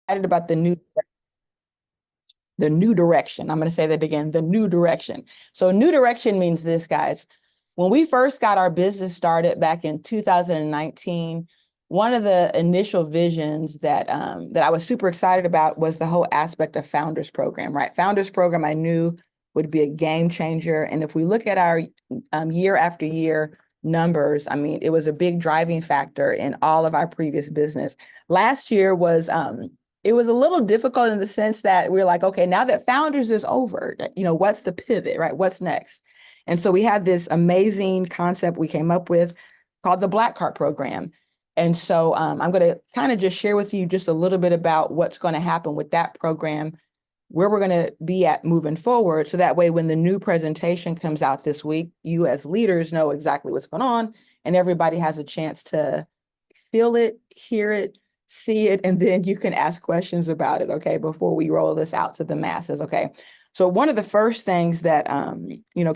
about the new direction. I'm going to say that again, the new direction. So new direction means this, guys. When we first got our business started back in 2019, one of the initial visions that I was super excited about was the whole aspect of Founders Program, right? Founders Program I knew would be a game changer. And if we look at our year after year numbers, I mean, it was a big driving factor in all of our previous business. Last year was it was a little difficult in the sense that we're like, okay, now that Founders is over, what's the pivot, right? What's next? And so we had this amazing concept we came up with called the Black Card Program. And so I'm going to kind of just share with you just a little bit about what's going to happen with that program, where we're going to be at moving forward. So that way, when the new presentation comes out this week, you as leaders know exactly what's going on and everybody has a chance to feel it, hear it, see it, and then you can ask questions about it, okay, before we roll this out to the masses, okay? So one of the first things that,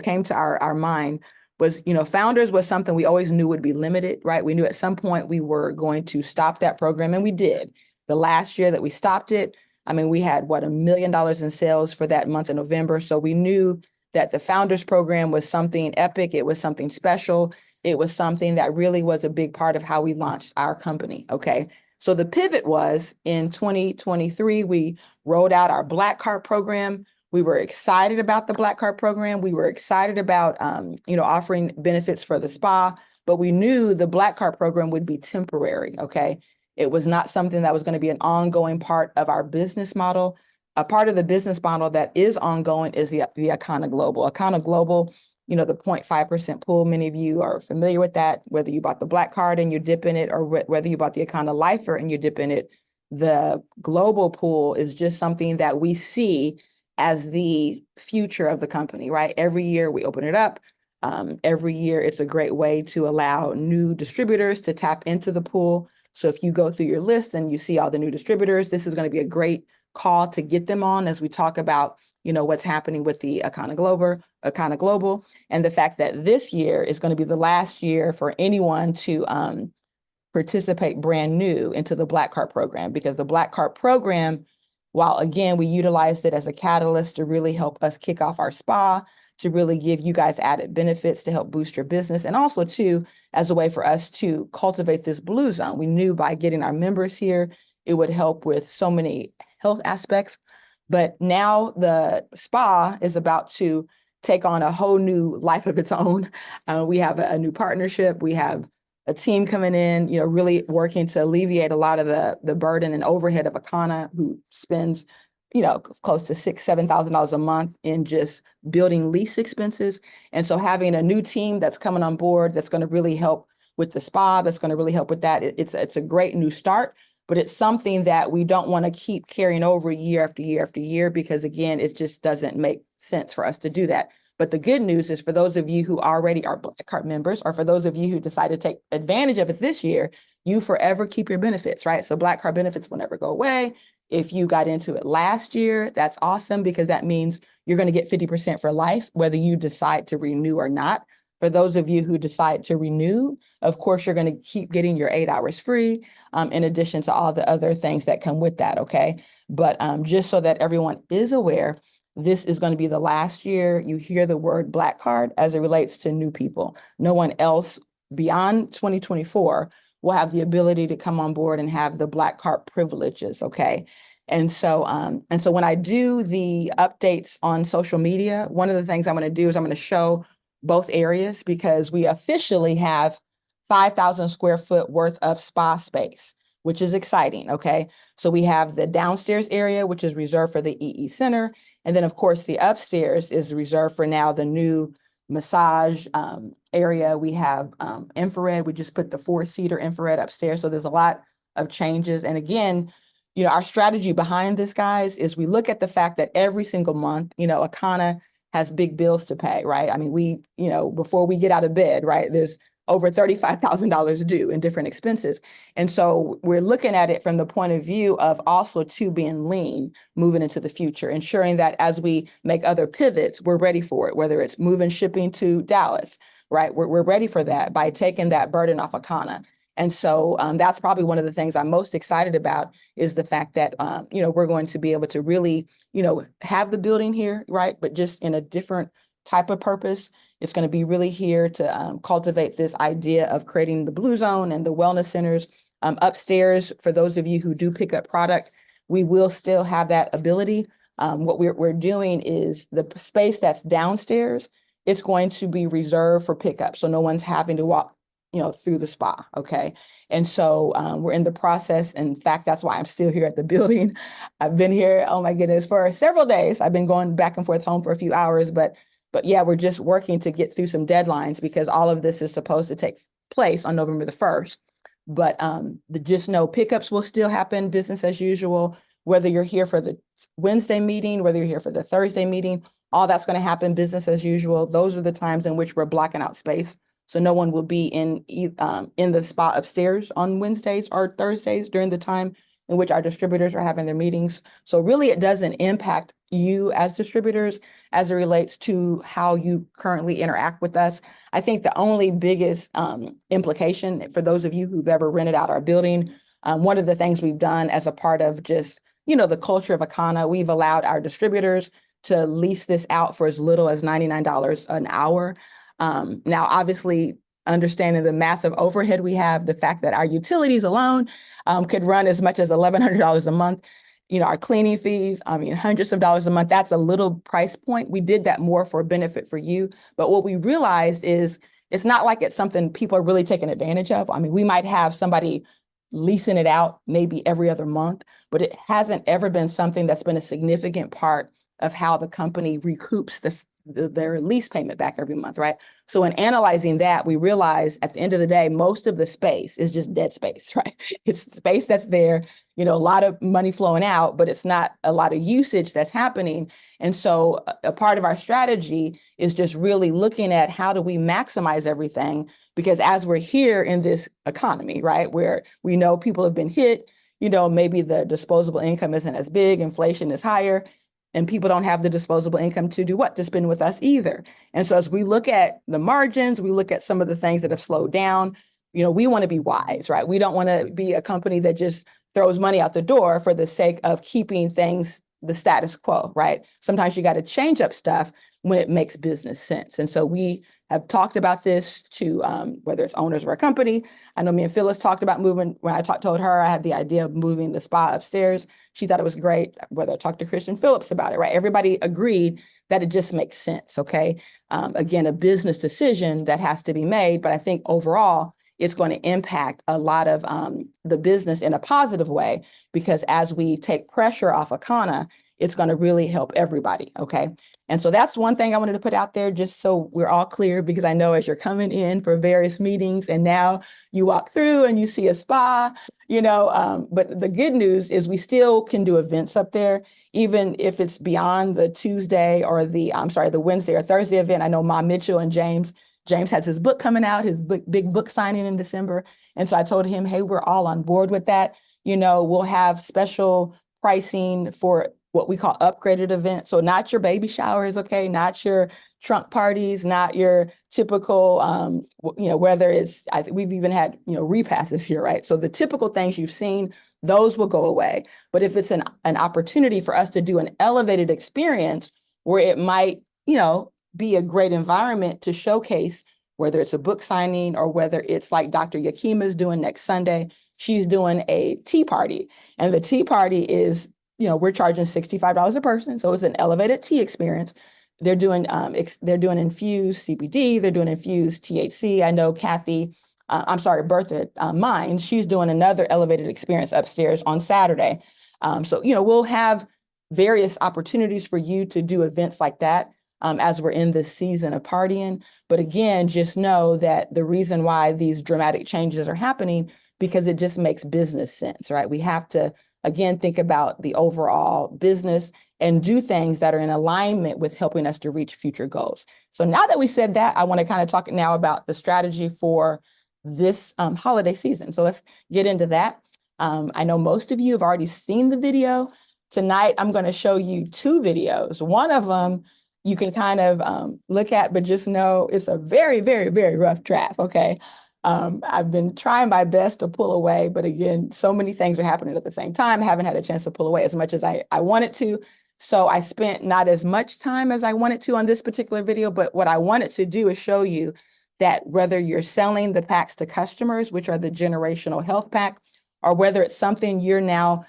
came to our mind was, Founders was something we always knew would be limited, right? We knew at some point we were going to stop that program, and we did. The last year that we stopped it, I mean, we had, $1 million in sales for that month of November. So we knew that the Founders Program was something epic. It was something special. It was something that really was a big part of how we launched our company, okay? So the pivot was in 2023, we rolled out our Black Card Program. We were excited about the Black Card Program. We were excited about, offering benefits for the spa, but we knew the Black Card Program would be temporary, okay? It was not something that was going to be an ongoing part of our business model. A part of the business model that is ongoing is the Akana Global. Akana Global, the 0.5% pool, many of you are familiar with that, whether you bought the Black Card and you dip in it or whether you bought the Akana Lifer and you dip in it. The global pool is just something that we see as the future of the company, right? Every year we open it up. Every year it's a great way to allow new distributors to tap into the pool. So if you go through your list and you see all the new distributors, this is going to be a great call to get them on as we talk about, what's happening with the Akana Global, and the fact that this year is going to be the last year for anyone to participate brand new into the Black Card Program, because the Black Card Program, while again, we utilized it as a catalyst to really help us kick off our spa, to really give you guys added benefits to help boost your business, and also too, as a way for us to cultivate this blue zone. We knew by getting our members here, it would help with so many health aspects. But now the spa is about to take on a whole new life of its own. We have a new partnership. We have a team coming in, really working to alleviate a lot of the burden and overhead of Akana, who spends, close to $6,000-$7,000 a month in just building lease expenses. And so having a new team that's coming on board, that's going to really help with the spa, that's going to really help with that. It's a great new start, but it's something that we don't want to keep carrying over year after year after year, because again, it just doesn't make sense for us to do that. But the good news is, for those of you who already are Black Card members, or for those of you who decide to take advantage of it this year, you forever keep your benefits, right? So Black Card benefits will never go away. If you got into it last year, that's awesome, because that means you're going to get 50% for life, whether you decide to renew or not. For those of you who decide to renew, of course, you're going to keep getting your 8 hours free, in addition to all the other things that come with that, okay? But just so that everyone is aware, this is going to be the last year you hear the word Black Card as it relates to new people. No one else beyond 2024 will have the ability to come on board and have the Black Card privileges, okay? And so when I do the updates on social media, one of the things I'm going to do is I'm going to show both areas, because we officially have 5,000 square foot worth of spa space, which is exciting, okay? So we have the downstairs area, which is reserved for the EE Center. And then, of course, the upstairs is reserved for now the new massage area. We have infrared. We just put the 4-seater infrared upstairs. So there's a lot of changes. And again, our strategy behind this, guys, is we look at the fact that every single month, Akana has big bills to pay, right? I mean, we, before we get out of bed, right, there's over $35,000 due in different expenses. And so we're looking at it from the point of view of also too being lean moving into the future, ensuring that as we make other pivots, we're ready for it, whether it's moving shipping to Dallas, right? We're ready for that by taking that burden off Akana. And so that's probably one of the things I'm most excited about is the fact that, we're going to be able to really, have the building here, right? But just in a different type of purpose. It's going to be really here to cultivate this idea of creating the Blue Zone and the wellness centers. Upstairs, for those of you who do pick up product, we will still have that ability. What we're doing is the space that's downstairs, it's going to be reserved for pickup. So no one's having to walk, through the spa. Okay. And so we're in the process. In fact, that's why I'm still here at the building. I've been here, oh my goodness, for several days. I've been going back and forth home for a few hours, but yeah, we're just working to get through some deadlines because all of this is supposed to take place on November the 1st. But just know pickups will still happen, business as usual, whether you're here for the Wednesday meeting, whether you're here for the Thursday meeting, all that's going to happen business as usual. Those are the times in which we're blocking out space. So no one will be in the spot upstairs on Wednesdays or Thursdays during the time in which our distributors are having their meetings. So really, it doesn't impact you as distributors as it relates to how you currently interact with us. I think the only biggest implication for those of you who've ever rented out our building, one of the things we've done as a part of just, the culture of Akana, we've allowed our distributors to lease this out for as little as $99 an hour. Now, obviously, understanding the massive overhead we have, the fact that our utilities alone could run as much as $1,100 a month, our cleaning fees, hundreds of dollars a month, that's a little price point. We did that more for a benefit for you. But what we realized is it's not like it's something people are really taking advantage of. We might have somebody leasing it out maybe every other month, but it hasn't ever been something that's been a significant part of how the company recoups their lease payment back every month, right? So in analyzing that, we realize at the end of the day, most of the space is just dead space, right? It's space that's there, a lot of money flowing out, but it's not a lot of usage that's happening. And so a part of our strategy is just really looking at how do we maximize everything? Because as we're here in this economy, right, where we know people have been hit, maybe the disposable income isn't as big, inflation is higher, and people don't have the disposable income to do what? To spend with us either. And so as we look at the margins, we look at some of the things that have slowed down, we want to be wise, right? We don't want to be a company that just throws money out the door for the sake of keeping things the status quo, right? Sometimes you got to change up stuff when it makes business sense. And so we have talked about this to whether it's owners of our company. I know me and Phyllis talked about moving. When I told her I had the idea of moving the spa upstairs, she thought it was great. Whether I talked to Christian Phillips about it, right? Everybody agreed that it just makes sense, okay? Again, a business decision that has to be made, but I think overall, it's going to impact a lot of the business in a positive way, because as we take pressure off Akana, it's going to really help everybody, okay? And so that's one thing I wanted to put out there just so we're all clear, because I know as you're coming in for various meetings and now you walk through and you see a spa, but the good news is we still can do events up there, even if it's beyond the Tuesday or the Wednesday or Thursday event. I know Ma Mitchell and James has his book coming out, his big book signing in December. And so I told him, hey, we're all on board with that. We'll have special pricing for what we call upgraded events. So not your baby showers, okay? Not your trunk parties, not your typical, whether it's, we've even had, repasses here, right? So the typical things you've seen, those will go away. But if it's an opportunity for us to do an elevated experience where it might, be a great environment to showcase, whether it's a book signing or whether it's like Dr. Yakima is doing next Sunday, she's doing a tea party. And the tea party is, we're charging $65 a person. So it's an elevated tea experience. They're doing infused CBD, they're doing infused THC. I know Bertha Mines, she's doing another elevated experience upstairs on Saturday. So we'll have various opportunities for you to do events like that. As we're in this season of partying. But again, just know that the reason why these dramatic changes are happening, because it just makes business sense, right? We have to, again, think about the overall business and do things that are in alignment with helping us to reach future goals. So now that we said that, I want to kind of talk now about the strategy for this holiday season. So let's get into that. I know most of you have already seen the video. Tonight, I'm going to show you two videos. One of them you can kind of look at, but just know it's a very, very, very rough draft, okay? I've been trying my best to pull away, but again, so many things are happening at the same time. I haven't had a chance to pull away as much as I wanted to. So I spent not as much time as I wanted to on this particular video, but what I wanted to do is show you that whether you're selling the packs to customers, which are the generational health pack, or whether it's something you're now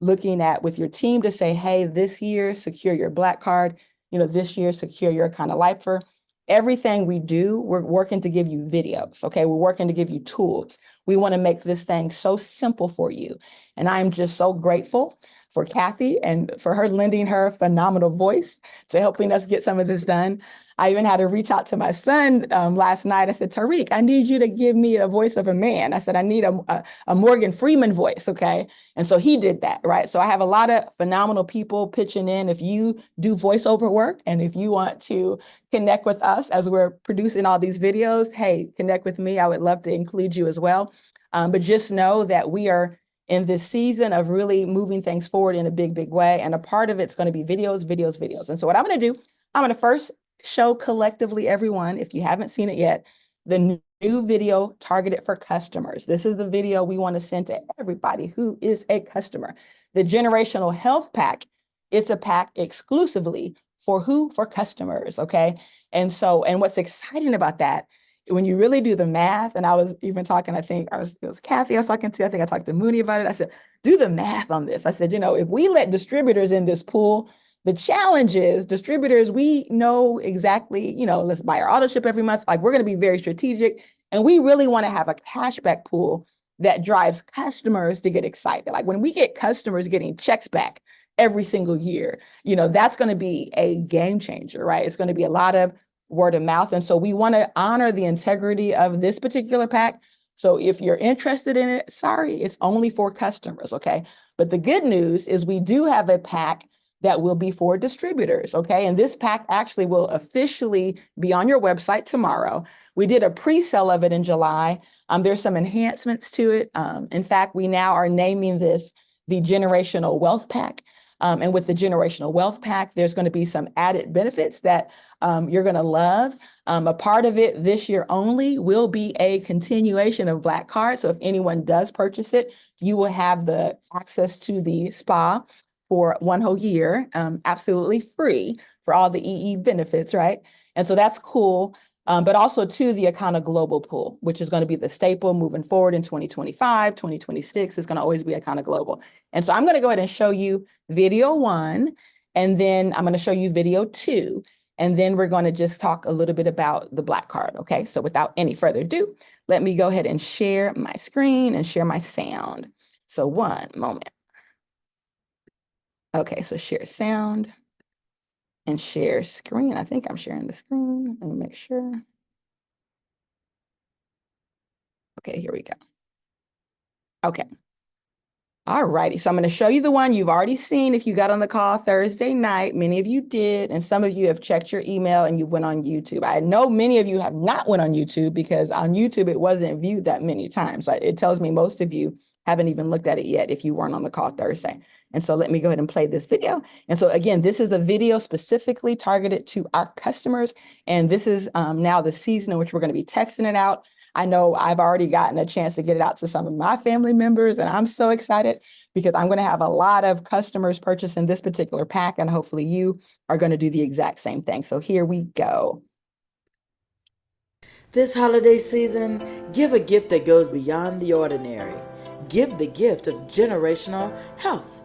looking at with your team to say, hey, this year, secure your Black Card, this year, secure your kind of lifer. Everything we do, we're working to give you videos, okay? We're working to give you tools. We want to make this thing so simple for you. And I'm just so grateful for Kathy and for her lending her phenomenal voice to helping us get some of this done. I even had to reach out to my son last night. I said, Tariq, I need you to give me a voice of a man. I said, I need a Morgan Freeman voice, okay? And so he did that, right? So I have a lot of phenomenal people pitching in. If you do voiceover work and if you want to connect with us as we're producing all these videos, hey, connect with me. I would love to include you as well. But just know that we are in this season of really moving things forward in a big, big way. And a part of it's going to be videos, videos, videos. And so what I'm going to do, I'm going to first show collectively everyone, if you haven't seen it yet, the new video targeted for customers. This is the video we want to send to everybody who is a customer. The Generational Health Pack, it's a pack exclusively for who? For customers, okay? And what's exciting about that, when you really do the math, and I was even talking, it was Kathy I was talking to, I think I talked to Mooney about it. I said, do the math on this. I said, if we let distributors in this pool, the challenge is distributors, we know exactly, let's buy our auto ship every month. Like, we're going to be very strategic. And we really want to have a cashback pool that drives customers to get excited. Like, when we get customers getting checks back every single year, that's going to be a game changer, right? It's going to be a lot of word of mouth. And so we want to honor the integrity of this particular pack. So if you're interested in it, sorry, it's only for customers, okay? But the good news is we do have a pack that will be for distributors, okay? And this pack actually will officially be on your website tomorrow. We did a pre-sale of it in July. There's some enhancements to it. In fact, we now are naming this the Generational Wealth Pack. And with the Generational Wealth Pack, there's going to be some added benefits that you're going to love. A part of it this year only will be a continuation of Black Card. So if anyone does purchase it, you will have the access to the spa for one whole year, absolutely free for all the EE benefits, right? And so that's cool. But also to the Akana Global Pool, which is going to be the staple moving forward in 2025, 2026 is going to always be Akana Global. And so I'm going to go ahead and show you video 1, and then I'm going to show you video 2, and then we're going to just talk a little bit about the Black Card, okay? So without any further ado, let me go ahead and share my screen and share my sound. So one moment. Okay, so share sound and share screen. I think I'm sharing the screen. Let me make sure. Okay, here we go. Okay. All righty, so I'm going to show you the one you've already seen if you got on the call Thursday night. Many of you did, and some of you have checked your email and you went on YouTube. I know many of you have not went on YouTube because on YouTube it wasn't viewed that many times. It tells me most of you haven't even looked at it yet if you weren't on the call Thursday. And so let me go ahead and play this video. And so again, this is a video specifically targeted to our customers. And this is now the season in which we're going to be texting it out. I know I've already gotten a chance to get it out to some of my family members, and I'm so excited because I'm going to have a lot of customers purchasing this particular pack, and hopefully you are going to do the exact same thing. So here we go. This holiday season, give a gift that goes beyond the ordinary. Give the gift of generational health.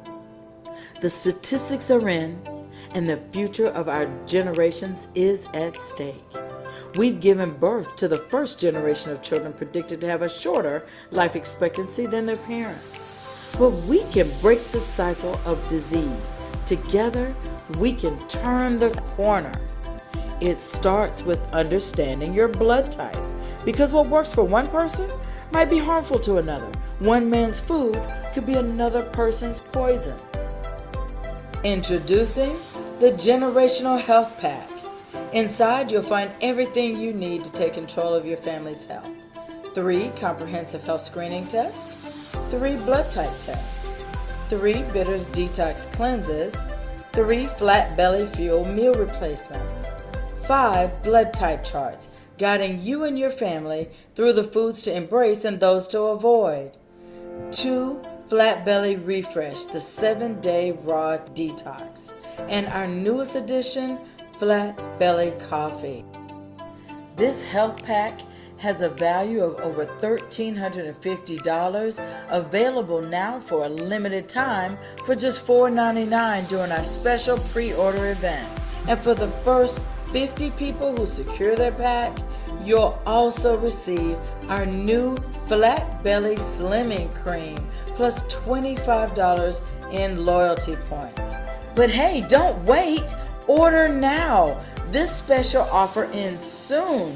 The statistics are in, and the future of our generations is at stake. We've given birth to the first generation of children predicted to have a shorter life expectancy than their parents. But we can break the cycle of disease. Together, we can turn the corner. It starts with understanding your blood type, because what works for one person might be harmful to another. One man's food could be another person's poison. Introducing the Generational Health Pack. Inside, you'll find everything you need to take control of your family's health. 3 comprehensive health screening tests, 3 blood type tests, 3 bitters detox cleanses, 3 flat belly fuel meal replacements, 5 blood type charts, guiding you and your family through the foods to embrace and those to avoid. 2. Flat Belly Refresh, the 7-day raw detox. And our newest addition, Flat Belly Coffee. This health pack has a value of over $1,350, available now for a limited time for just $4.99 during our special pre-order event. And for the first 50 people who secure their pack, you'll also receive our new Flat Belly Slimming Cream plus $25 in loyalty points. But hey, don't wait! Order now! This special offer ends soon.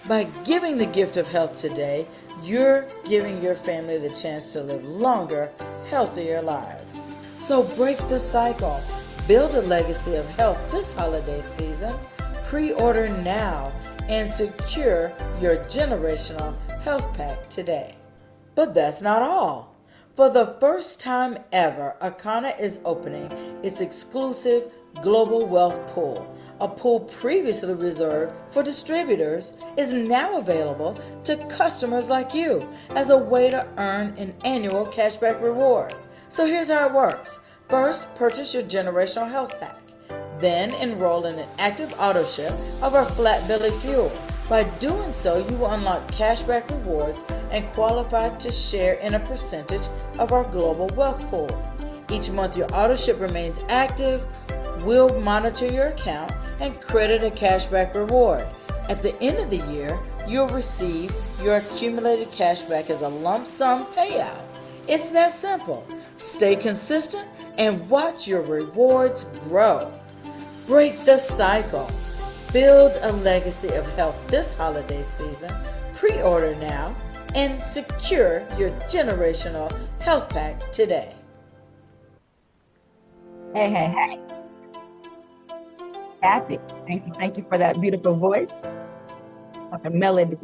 By giving the gift of health today, you're giving your family the chance to live longer, healthier lives. So break the cycle. Build a legacy of health this holiday season. Pre-order now and secure your generational health pack today. But that's not all. For the first time ever, Akana is opening its exclusive Global Wealth Pool. A pool previously reserved for distributors is now available to customers like you as a way to earn an annual cashback reward. So here's how it works. First, purchase your generational health pack. Then enroll in an active auto ship of our Flat Belly Fuel. By doing so, you will unlock cashback rewards and qualify to share in a percentage of our global wealth pool. Each month your auto ship remains active. We'll monitor your account and credit a cashback reward. At the end of the year, you'll receive your accumulated cashback as a lump sum payout. It's that simple. Stay consistent and watch your rewards grow. Break the cycle. Build a legacy of health this holiday season. Pre-order now and secure your generational health pack today. Hey. Kathy, thank you for that beautiful voice. Like a melody.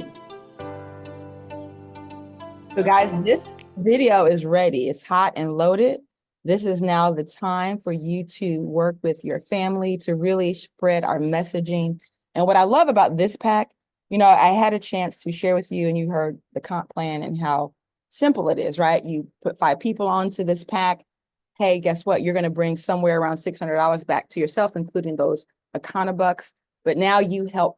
So guys, this video is ready. It's hot and loaded. This is now the time for you to work with your family to really spread our messaging. And what I love about this pack, I had a chance to share with you and you heard the comp plan and how simple it is, right? You put 5 people onto this pack. Hey, guess what? You're going to bring somewhere around $600 back to yourself, including those Akana bucks. But now you help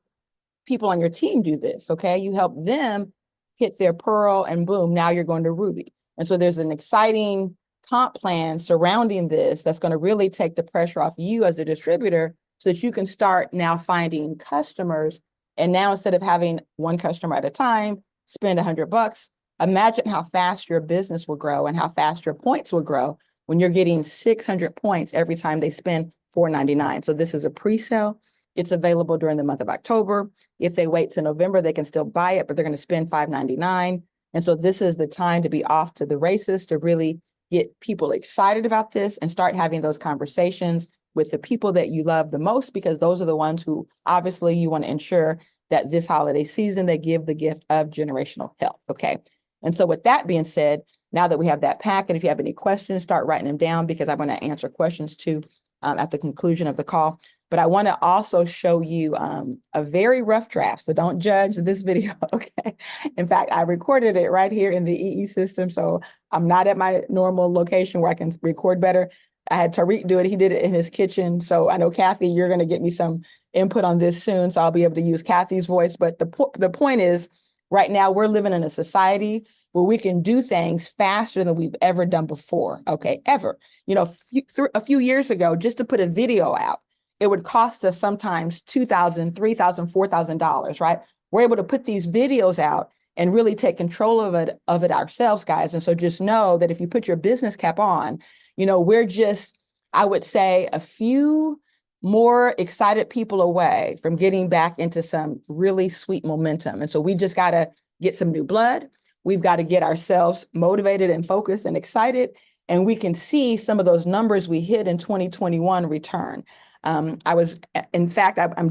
people on your team do this, okay? You help them hit their Pearl and boom, now you're going to Ruby. And so there's an exciting comp plan surrounding this that's going to really take the pressure off you as a distributor so that you can start now finding customers. And now instead of having one customer at a time, spend $100, imagine how fast your business will grow and how fast your points will grow when you're getting 600 points every time they spend $4.99. So this is a pre-sale. It's available during the month of October. If they wait to November, they can still buy it, but they're going to spend $5.99. And so this is the time to be off to the races, to really get people excited about this and start having those conversations with the people that you love the most, because those are the ones who obviously you want to ensure that this holiday season, they give the gift of generational health. Okay. And so with that being said, now that we have that pack, and if you have any questions, start writing them down because I'm going to answer questions too at the conclusion of the call. But I want to also show you a very rough draft. So don't judge this video, okay? In fact, I recorded it right here in the EE system. So I'm not at my normal location where I can record better. I had Tariq do it. He did it in his kitchen. So I know, Kathy, you're going to get me some input on this soon. So I'll be able to use Kathy's voice. But the point is, right now, we're living in a society where we can do things faster than we've ever done before, okay, ever. A few years ago, just to put a video out, it would cost us sometimes $2,000, $3,000, $4,000, right? We're able to put these videos out and really take control of it ourselves, guys. And so just know that if you put your business cap on, we're just, I would say, a few more excited people away from getting back into some really sweet momentum. And so we just got to get some new blood. We've got to get ourselves motivated and focused and excited. And we can see some of those numbers we hit in 2021 return. I'm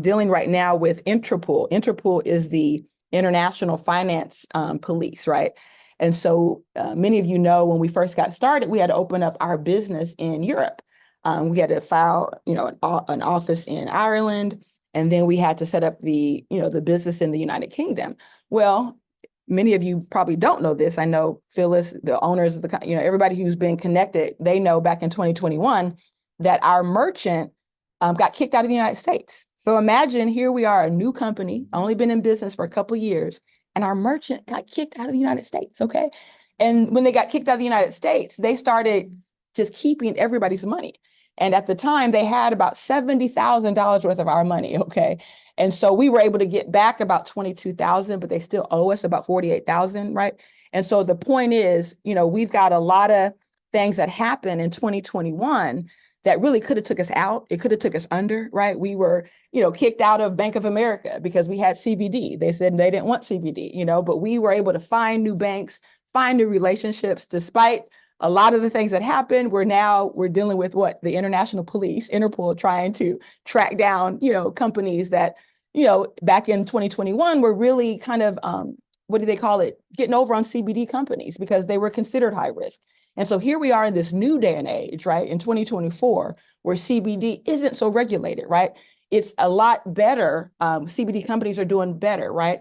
dealing right now with Interpol. Interpol is the international finance police, right? And so many of you know, when we first got started, we had to open up our business in Europe. We had to file, an office in Ireland. And then we had to set up the, the business in the United Kingdom. Well, many of you probably don't know this. I know Phyllis, the owners of the, everybody who's been connected, they know back in 2021 that our merchant got kicked out of the United States. So imagine here we are, a new company, only been in business for a couple of years, and our merchant got kicked out of the United States, okay? And when they got kicked out of the United States, they started just keeping everybody's money. And at the time, they had about $70,000 worth of our money, okay? And so we were able to get back about 22,000, but they still owe us about 48,000, right? And so the point is, we've got a lot of things that happened in 2021 that really could have took us out. It could have took us under, right? We were, kicked out of Bank of America because we had CBD. They said they didn't want CBD, but we were able to find new banks, find new relationships. Despite a lot of the things that happened, we're dealing with the international police, Interpol, trying to track down, companies that, back in 2021 were really kind of, what do they call it? Getting over on CBD companies because they were considered high risk. And so here we are in this new day and age, right, in 2024, where CBD isn't so regulated, right? It's a lot better. CBD companies are doing better, right?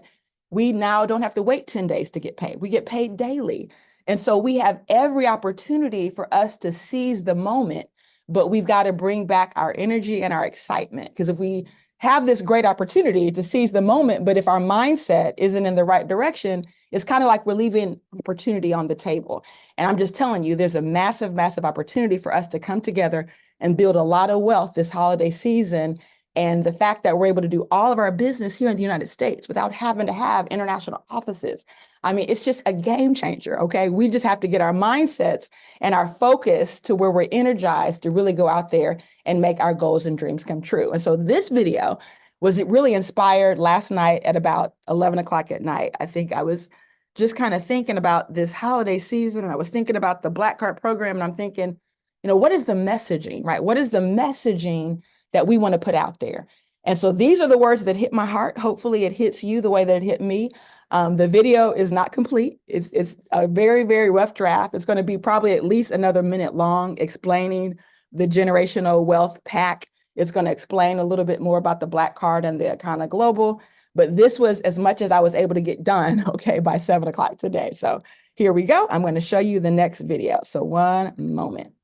We now don't have to wait 10 days to get paid. We get paid daily. And so we have every opportunity for us to seize the moment, but we've got to bring back our energy and our excitement. Because if we have this great opportunity to seize the moment, but if our mindset isn't in the right direction, it's kind of like we're leaving opportunity on the table. And I'm just telling you, there's a massive, massive opportunity for us to come together and build a lot of wealth this holiday season. And the fact that we're able to do all of our business here in the United States without having to have international offices. I mean, it's just a game changer, okay? We just have to get our mindsets and our focus to where we're energized to really go out there and make our goals and dreams come true. And so this video was really inspired last night at about 11 o'clock at night. I think I was just kind of thinking about this holiday season, and I was thinking about the Black Card program, and I'm thinking, what is the messaging, right? What is the messaging that we want to put out there? And so these are the words that hit my heart. Hopefully it hits you the way that it hit me. The video is not complete. It's a very, very rough draft. It's going to be probably at least another minute long, explaining the generational wealth pack. It's going to explain a little bit more about the Black Card and the Akana Global. But this was as much as I was able to get done, okay, by 7 o'clock today. So here we go. I'm going to show you the next video. So one moment.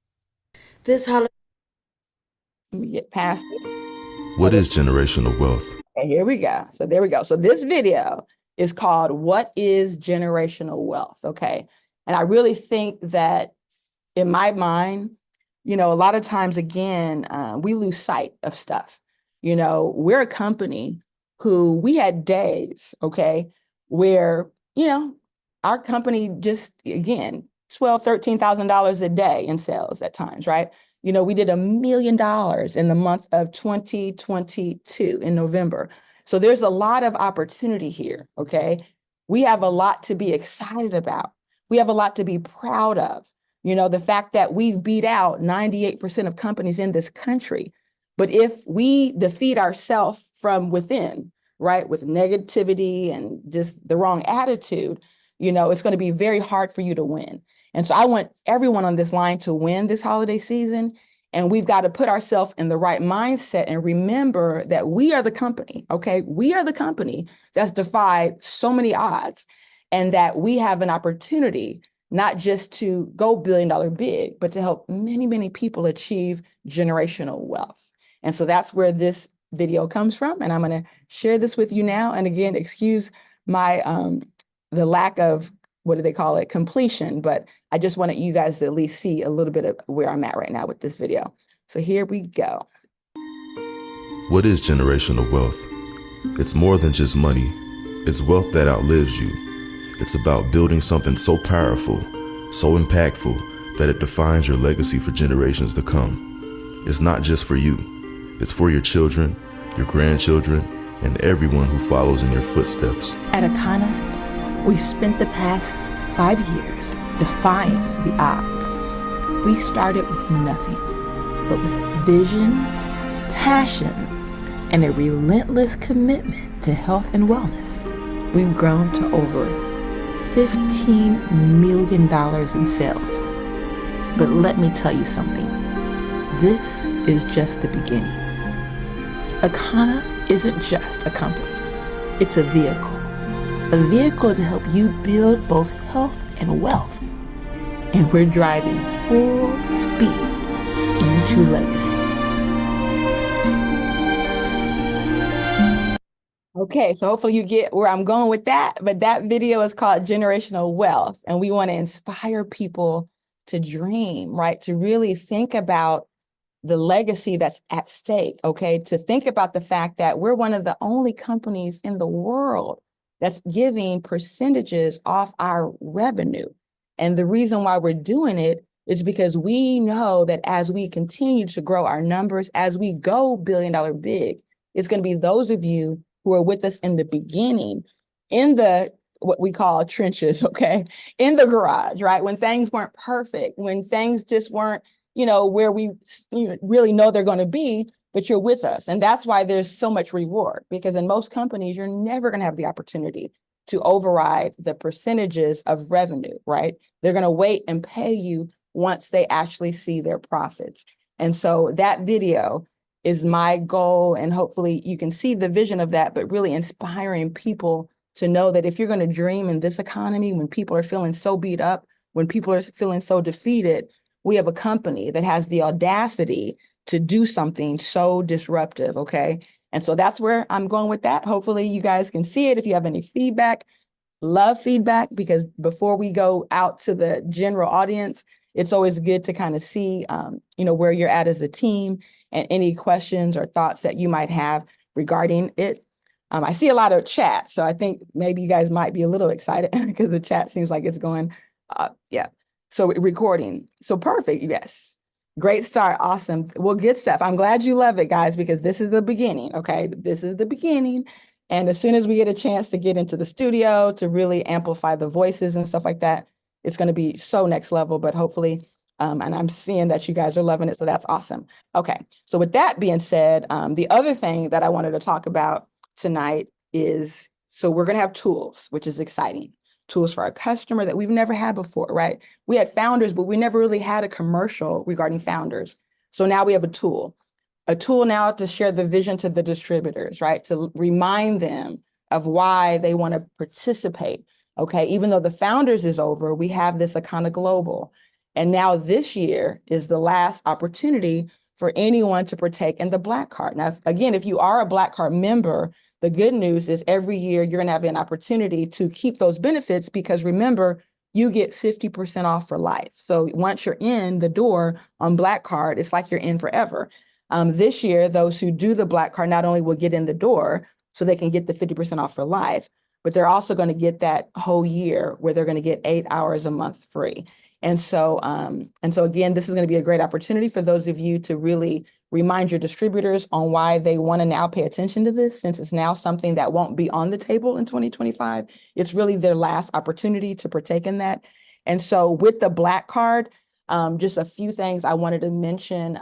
This holiday. Let me get past it. What is generational wealth? And here we go. So there we go. So this video is called What is Generational Wealth? Okay. And I really think that in my mind, a lot of times, again, we lose sight of stuff. We're a company who we had days, okay, where, our company just, again, $12,000, $13,000 a day in sales at times, right? We did $1 million in the month of 2022 in November. So there's a lot of opportunity here, okay? We have a lot to be excited about. We have a lot to be proud of. The fact that we've beat out 98% of companies in this country. But if we defeat ourselves from within, right, with negativity and just the wrong attitude, it's going to be very hard for you to win. And so I want everyone on this line to win this holiday season. And we've got to put ourselves in the right mindset and remember that we are the company, okay? We are the company that's defied so many odds, and that we have an opportunity not just to go $1 billion big, but to help many, many people achieve generational wealth. And so that's where this video comes from. And I'm going to share this with you now. And again, excuse my, the lack of, what do they call it, completion, but I just wanted you guys to at least see a little bit of where I'm at right now with this video. So here we go. What is generational wealth? It's more than just money. It's wealth that outlives you. It's about building something so powerful, so impactful, that it defines your legacy for generations to come. It's not just for you. It's for your children, your grandchildren, and everyone who follows in your footsteps. At Akana, we spent the past 5 years defying the odds. We started with nothing, but with vision, passion, and a relentless commitment to health and wellness. We've grown to over $15 million in sales. But let me tell you something. This is just the beginning. Akana isn't just a company. It's a vehicle to help you build both health and wealth. And we're driving full speed into legacy. Okay, so hopefully you get where I'm going with that, but that video is called Generational Wealth, and we want to inspire people to dream, right? To really think about the legacy that's at stake, okay? To think about the fact that we're one of the only companies in the world that's giving percentages off our revenue. And the reason why we're doing it is because we know that as we continue to grow our numbers, as we go $1 billion big, it's going to be those of you who are with us in the beginning, in the what we call trenches, okay? In the garage, right? When things weren't perfect, when things just weren't, where we really know they're going to be, but you're with us. And that's why there's so much reward, because in most companies, you're never going to have the opportunity to override the percentages of revenue, right? They're going to wait and pay you once they actually see their profits. And so that video is my goal. And hopefully you can see the vision of that, but really inspiring people to know that if you're going to dream in this economy, when people are feeling so beat up, when people are feeling so defeated, we have a company that has the audacity to do something so disruptive, okay? And so that's where I'm going with that. Hopefully you guys can see it. If you have any feedback, love feedback, because before we go out to the general audience, it's always good to kind of see, where you're at as a team and any questions or thoughts that you might have regarding it. I see a lot of chat, so I think maybe you guys might be a little excited because the chat seems like it's going, yeah. So recording, so perfect, yes. Great start, awesome. Well, good stuff. I'm glad you love it, guys, because this is the beginning, okay? This is the beginning. And as soon as we get a chance to get into the studio to really amplify the voices and stuff like that, it's going to be so next level, but hopefully, and I'm seeing that you guys are loving it, so that's awesome. Okay, so with that being said, the other thing that I wanted to talk about tonight is, so we're going to have tools, which is exciting. Tools for our customer that we've never had before, right? We had founders, but we never really had a commercial regarding founders. So now we have a tool now to share the vision to the distributors, right? To remind them of why they want to participate, okay? Even though the founders is over, we have this Akana Global. And now this year is the last opportunity for anyone to partake in the Black Card. Now, again, if you are a Black Card member, the good news is every year you're going to have an opportunity to keep those benefits, because remember, you get 50% off for life. So once you're in the door on Black Card, it's like you're in forever. This year, those who do the Black Card not only will get in the door so they can get the 50% off for life, but they're also going to get that whole year where they're going to get 8 hours a month free. And so again, this is going to be a great opportunity for those of you to really remind your distributors on why they want to now pay attention to this, since it's now something that won't be on the table in 2025. It's really their last opportunity to partake in that. And so with the Black Card, just a few things I wanted to mention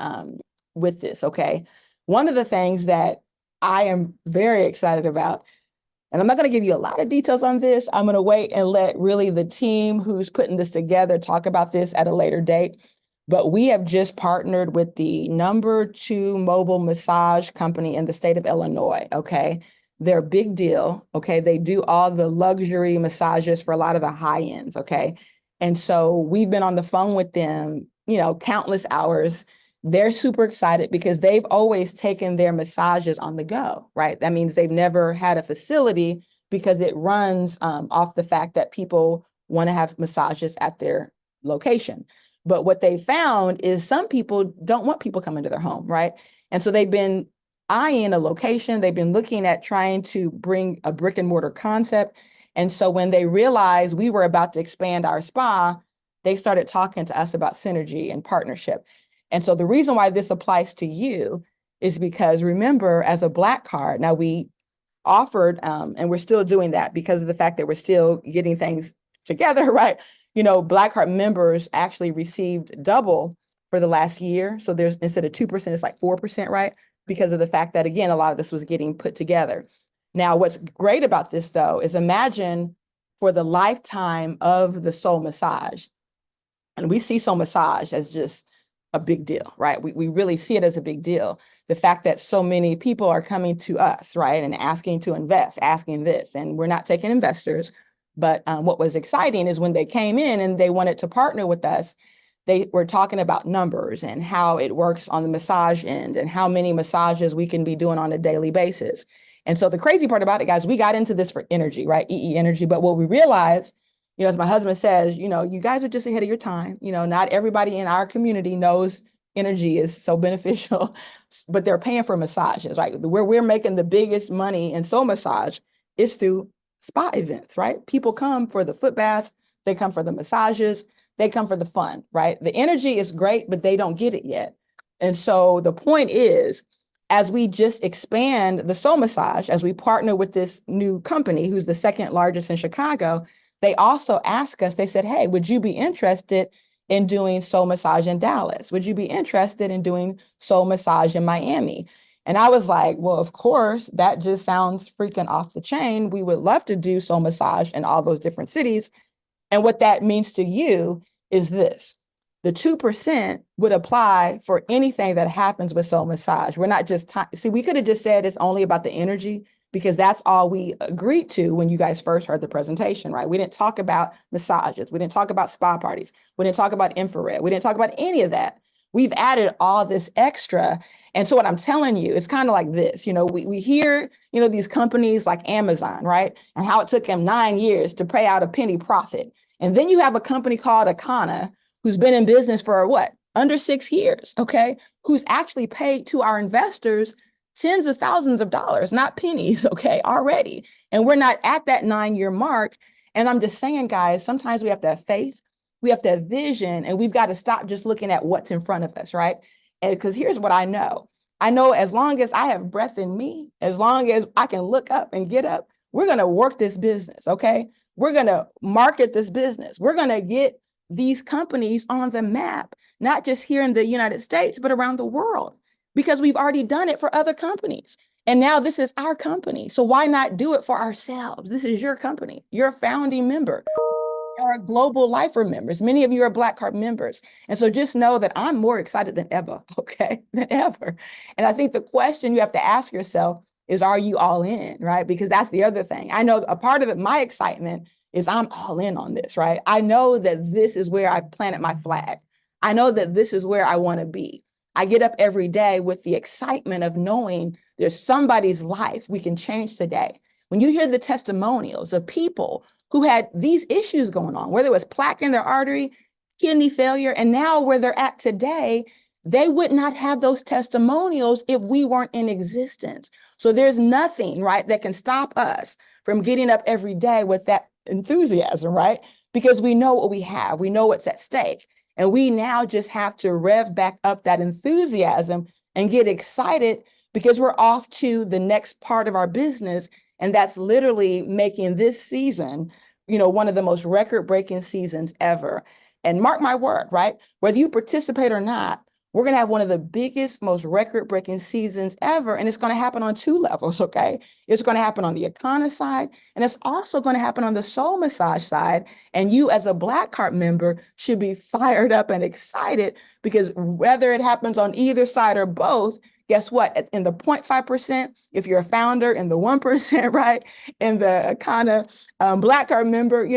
with this, okay? One of the things that I am very excited about, and I'm not going to give you a lot of details on this. I'm going to wait and let really the team who's putting this together talk about this at a later date. But we have just partnered with the #2 mobile massage company in the state of Illinois, okay? They're a big deal, okay? They do all the luxury massages for a lot of the high ends, okay? And so we've been on the phone with them, countless hours. They're super excited because they've always taken their massages on the go, right? That means they've never had a facility, because it runs off the fact that people want to have massages at their location. But what they found is some people don't want people coming to their home, right? And so they've been eyeing a location. They've been looking at trying to bring a brick and mortar concept. And so when they realized we were about to expand our spa, they started talking to us about synergy and partnership. And so the reason why this applies to you is because, remember, as a Black Card, now we offered, and we're still doing that because of the fact that we're still getting things together, right? Black Card members actually received double for the last year. So there's, instead of 2%, it's like 4%, right? Because of the fact that, again, a lot of this was getting put together. Now, what's great about this, though, is imagine for the lifetime of the Soul Massage. And we see Soul Massage as just a big deal, right? We really see it as a big deal. The fact that so many people are coming to us, right, and asking to invest, asking this, and we're not taking investors. But what was exciting is when they came in and they wanted to partner with us, they were talking about numbers and how it works on the massage end and how many massages we can be doing on a daily basis. And so the crazy part about it, guys, we got into this for energy, right? EE energy. But what we realized, as my husband says, you guys are just ahead of your time. Not everybody in our community knows energy is so beneficial, but they're paying for massages, right? Where we're making the biggest money in soul massage is through spa events, right? People come for the foot baths, they come for the massages, they come for the fun, right? The energy is great, but they don't get it yet. And so the point is, as we just expand the soul massage, as we partner with this new company, who's the second largest in Chicago, they also ask us, they said, hey, would you be interested in doing soul massage in Dallas? Would you be interested in doing soul massage in Miami? And I was like, well, of course, that just sounds freaking off the chain. We would love to do soul massage in all those different cities. And what that means to you is this. The 2% would apply for anything that happens with soul massage. We're not just, see, we could have just said it's only about the energy because that's all we agreed to when you guys first heard the presentation, right? We didn't talk about massages. We didn't talk about spa parties. We didn't talk about infrared. We didn't talk about any of that. We've added all this extra. And so what I'm telling you, it's kind of like this, we hear, these companies like Amazon, right? And how it took them 9 years to pay out a penny profit. And then you have a company called Akana, who's been in business for what? Under 6 years, okay? Who's actually paid to our investors tens of thousands of dollars, not pennies, okay, already. And we're not at that 9-year mark. And I'm just saying, guys, sometimes we have to have faith, we have to have vision, and we've got to stop just looking at what's in front of us, right? And because here's what I know. I know as long as I have breath in me, as long as I can look up and get up, we're going to work this business, okay? We're going to market this business. We're going to get these companies on the map, not just here in the United States, but around the world, because we've already done it for other companies. And now this is our company. So why not do it for ourselves? This is your company. You're a founding member. You're global lifer members. Many of you are Black Card members. And so just know that I'm more excited than ever, okay, than ever. And I think the question you have to ask yourself is, are you all in, right? Because that's the other thing. I know a part of it, my excitement is I'm all in on this, right? I know that this is where I planted my flag. I know that this is where I want to be. I get up every day with the excitement of knowing there's somebody's life we can change today. When you hear the testimonials of people who had these issues going on, whether it was plaque in their artery, kidney failure, and now where they're at today, they would not have those testimonials if we weren't in existence. So there's nothing, right, that can stop us from getting up every day with that enthusiasm, right? Because we know what we have, we know what's at stake. And we now just have to rev back up that enthusiasm and get excited because we're off to the next part of our business. And that's literally making this season, one of the most record-breaking seasons ever. And mark my word, right? Whether you participate or not, we're going to have one of the biggest, most record-breaking seasons ever. And it's going to happen on 2 levels, okay? It's going to happen on the Akana side, and it's also going to happen on the soul massage side. And you as a Black Card member should be fired up and excited because whether it happens on either side or both, guess what? In the 0.5%, if you're a founder, in the 1%, right? In the Akana Black Card member,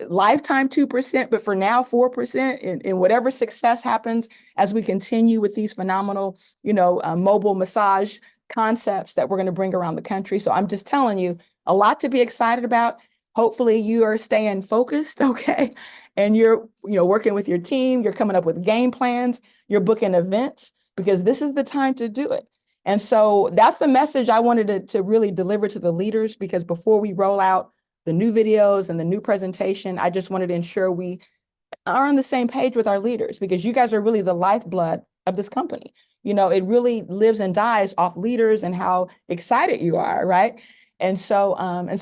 lifetime 2%, but for now 4%, in whatever success happens as we continue with these phenomenal, mobile massage concepts that we're going to bring around the country. So I'm just telling you, a lot to be excited about. Hopefully you are staying focused, okay? And you're, working with your team, you're coming up with game plans, you're booking events, because this is the time to do it. And so that's the message I wanted to really deliver to the leaders, because before we roll out the new videos and the new presentation, I just wanted to ensure we are on the same page with our leaders, because you guys are really the lifeblood of this company. It really lives and dies off leaders and how excited you are, right? And so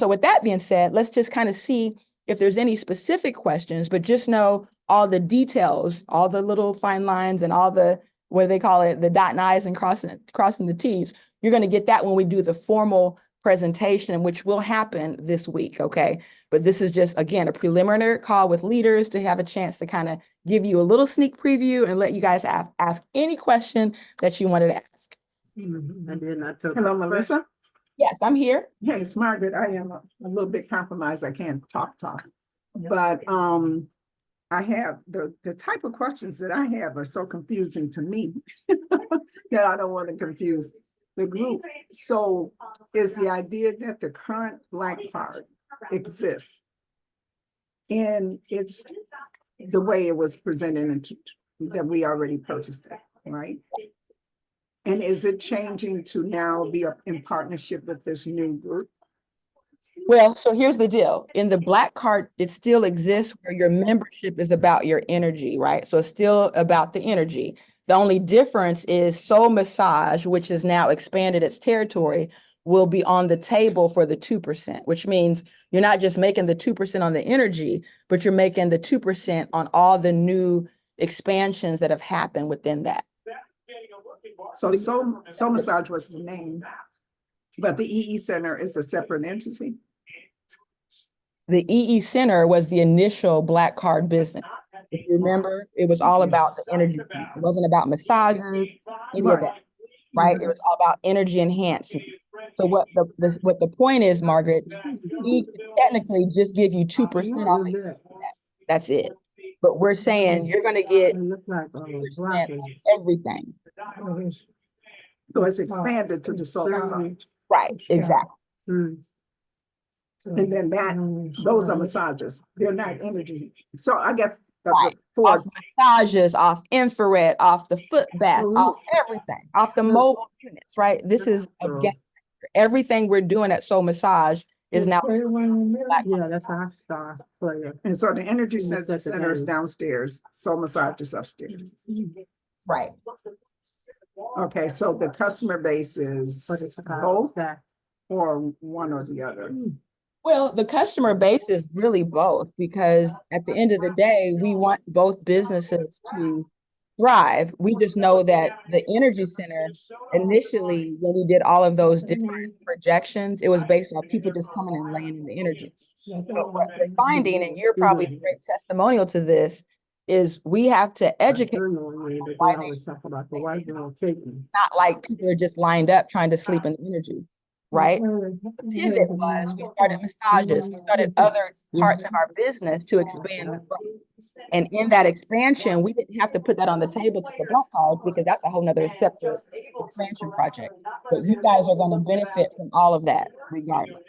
with that being said, let's just kind of see if there's any specific questions, but just know all the details, all the little fine lines and all the, what they call it, the dotting I's and crossing the T's. You're going to get that when we do the formal presentation, which will happen this week, okay? But this is just, again, a preliminary call with leaders to have a chance to kind of give you a little sneak preview and let you guys ask any question that you wanted to ask. Hello, Melissa. Yes, I'm here. Hey, it's Margaret. I am a little bit compromised. I can't talk, but I have the type of questions that I have are so confusing to me that I don't want to confuse the group. So is the idea that the current Black Card exists and it's the way it was presented and that we already purchased it, right? And is it changing to now be in partnership with this new group? Well, so here's the deal. In the Black Card, it still exists where your membership is about your energy, right? So it's still about the energy. The only difference is Soul Massage, which has now expanded its territory, will be on the table for the 2%, which means you're not just making the 2% on the energy, but you're making the 2% on all the new expansions that have happened within that. So Soul Massage was the name, but the EE Center is a separate entity? The EE Center was the initial Black Card business. If you remember, it was all about the energy. It wasn't about massages, any of that, right? It was all about energy enhancement. So what the point is, Margaret, we technically just give you 2% off it. That's it. But we're saying you're going to get 2% everything. So it's expanded to the Soul Massage. Right, exactly. And then those are massages. They're not energy. So I guess Right. Off massages, off infrared, off the foot bath, off everything, off the mobile units, right? This is again, everything we're doing at Soul Massage is now. Yeah, that's our star player. And so the energy center is downstairs, Soul Massage is upstairs. Right. Okay, so the customer base is both or one or the other? Well, the customer base is really both, because at the end of the day, we want both businesses to thrive. We just know that the Energy Center, initially, when we did all of those different projections, it was based on people just coming and laying in the energy. But what we're finding, and you're probably a great testimonial to this, is we have to educate. Not like people are just lined up trying to sleep in the energy. Right? The pivot was we started massages, we started other parts of our business to expand the growth. And in that expansion, we didn't have to put that on the table to the Black Card because that's a whole nother separate expansion project. But you guys are going to benefit from all of that regardless.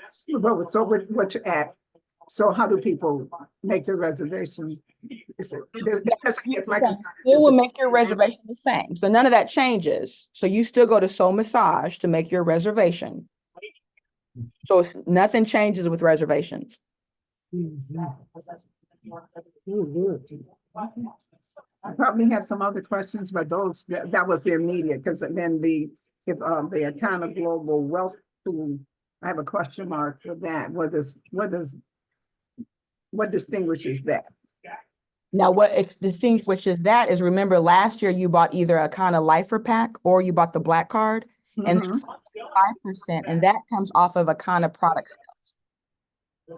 So what you add? So how do people make their reservation? It will make your reservation the same. So none of that changes. So you still go to Soul Massage to make your reservation. So nothing changes with reservations. I probably have some other questions, but those that was the immediate, because then the Akana Global Wealth Pool, I have a question mark for that. What distinguishes that? Now, what distinguishes that is, remember last year you bought either a Akana Lifer Pack or you bought the Black Card, and 5%, and that comes off of Akana product sales. The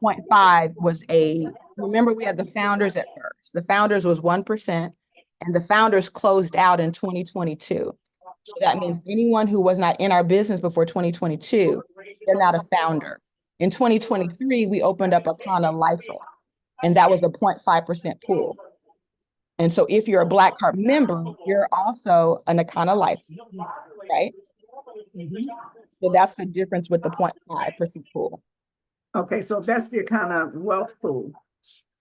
0.5 was remember we had the founders at first. The founders was 1%, and the founders closed out in 2022. So that means anyone who was not in our business before 2022, they're not a founder. In 2023, we opened up Akana Lifer, and that was a 0.5% pool. And so if you're a Black Card member, you're also an Akana Lifer, right? So that's the difference with the 0.5% pool. Okay, so that's the Akana Wealth Pool.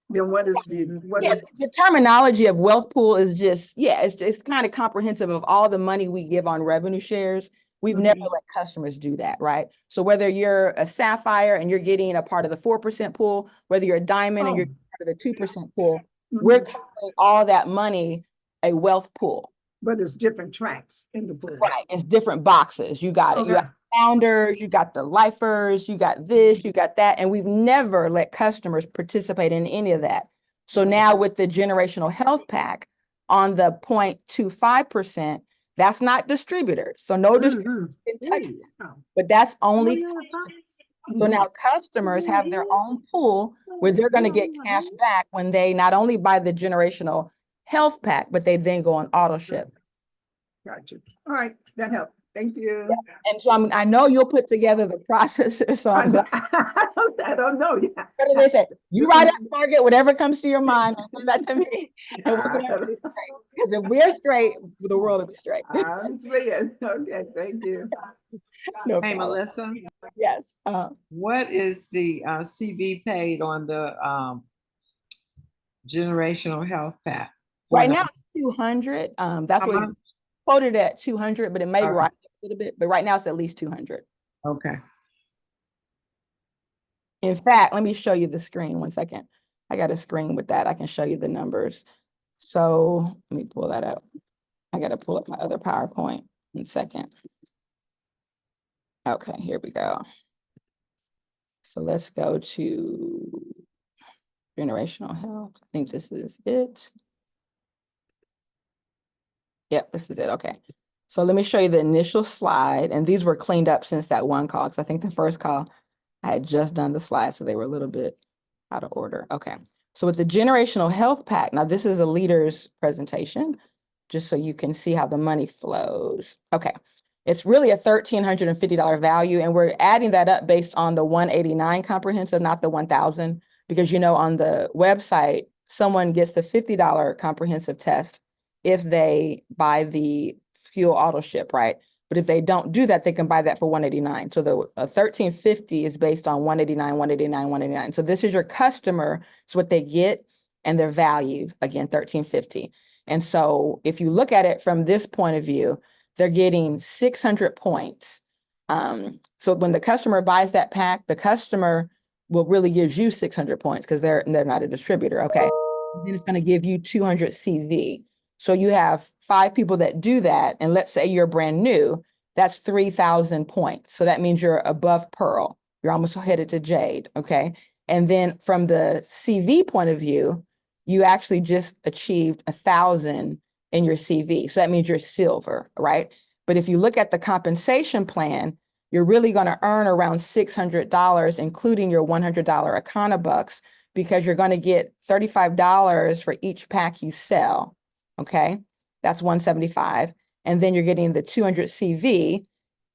Then what is the terminology of wealth pool is just, it's kind of comprehensive of all the money we give on revenue shares. We've never let customers do that, right? So whether you're a Sapphire and you're getting a part of the 4% pool, whether you're a Diamond and you're part of the 2% pool, we're calling all that money a wealth pool. But it's different tracks in the pool. Right, it's different boxes. You got it. You got founders, you got the lifers, you got this, you got that. And we've never let customers participate in any of that. So now with the generational health pack on the 0.25%, That's not distributors. So no distributor can touch that, but that's only customers. So now customers have their own pool where they're going to get cash back when they not only buy the generational health pack, but they then go on auto ship. Gotcha. All right, that helped. Thank you. And so I know you'll put together the processes. So I'm glad. I don't know yet. What do they say? You write up target, whatever comes to your mind, send that to me. And we're gonna have it straight. Because if we're straight, the world will be straight. I'm seeing. Okay, thank you. No Hey, problem. Melissa, Yes. what is the CV paid on the generational health pack? Right now it's 200. That's How what much? quoted at 200, but it may Okay. rise a little bit. But right now it's at least 200. Okay. In fact, let me show you the screen 1 second. I got a screen with that. I can show you the numbers. So let me pull that up. I got to pull up my other PowerPoint 1 second. Okay, here we go. So let's go to generational health. I think this is it. Yep, this is it. Okay. So let me show you the initial slide. And these were cleaned up since that one call. Because I think the first call, I had just done the slides, so they were a little bit out of order. Okay. So with the generational health pack, now this is a leader's presentation, just so you can see how the money flows. Okay. It's really a $1,350 value, and we're adding that up based on the 189 comprehensive, not the 1,000, because on the website, someone gets the $50 comprehensive test if they buy the fuel auto ship, right? But if they don't do that, they can buy that for 189. So the 1,350 is based on 189, 189, 189. So this is your customer, it's what they get and their value, again, 1,350. And so if you look at it from this point of view, they're getting 600 points. So when the customer buys that pack, the customer will really give you 600 points because they're not a distributor, okay? Then it's going to give you 200 CV. So you have 5 people that do that, and let's say you're brand new, that's 3,000 points. So that means you're above Pearl. You're almost headed to Jade, okay? And then from the CV point of view, you actually just achieved 1,000 in your CV. So that means you're silver, right? But if you look at the compensation plan, you're really going to earn around $600, including your $100 Akana bucks, because you're going to get $35 for each pack you sell. Okay, that's $175. And then you're getting the 200 CV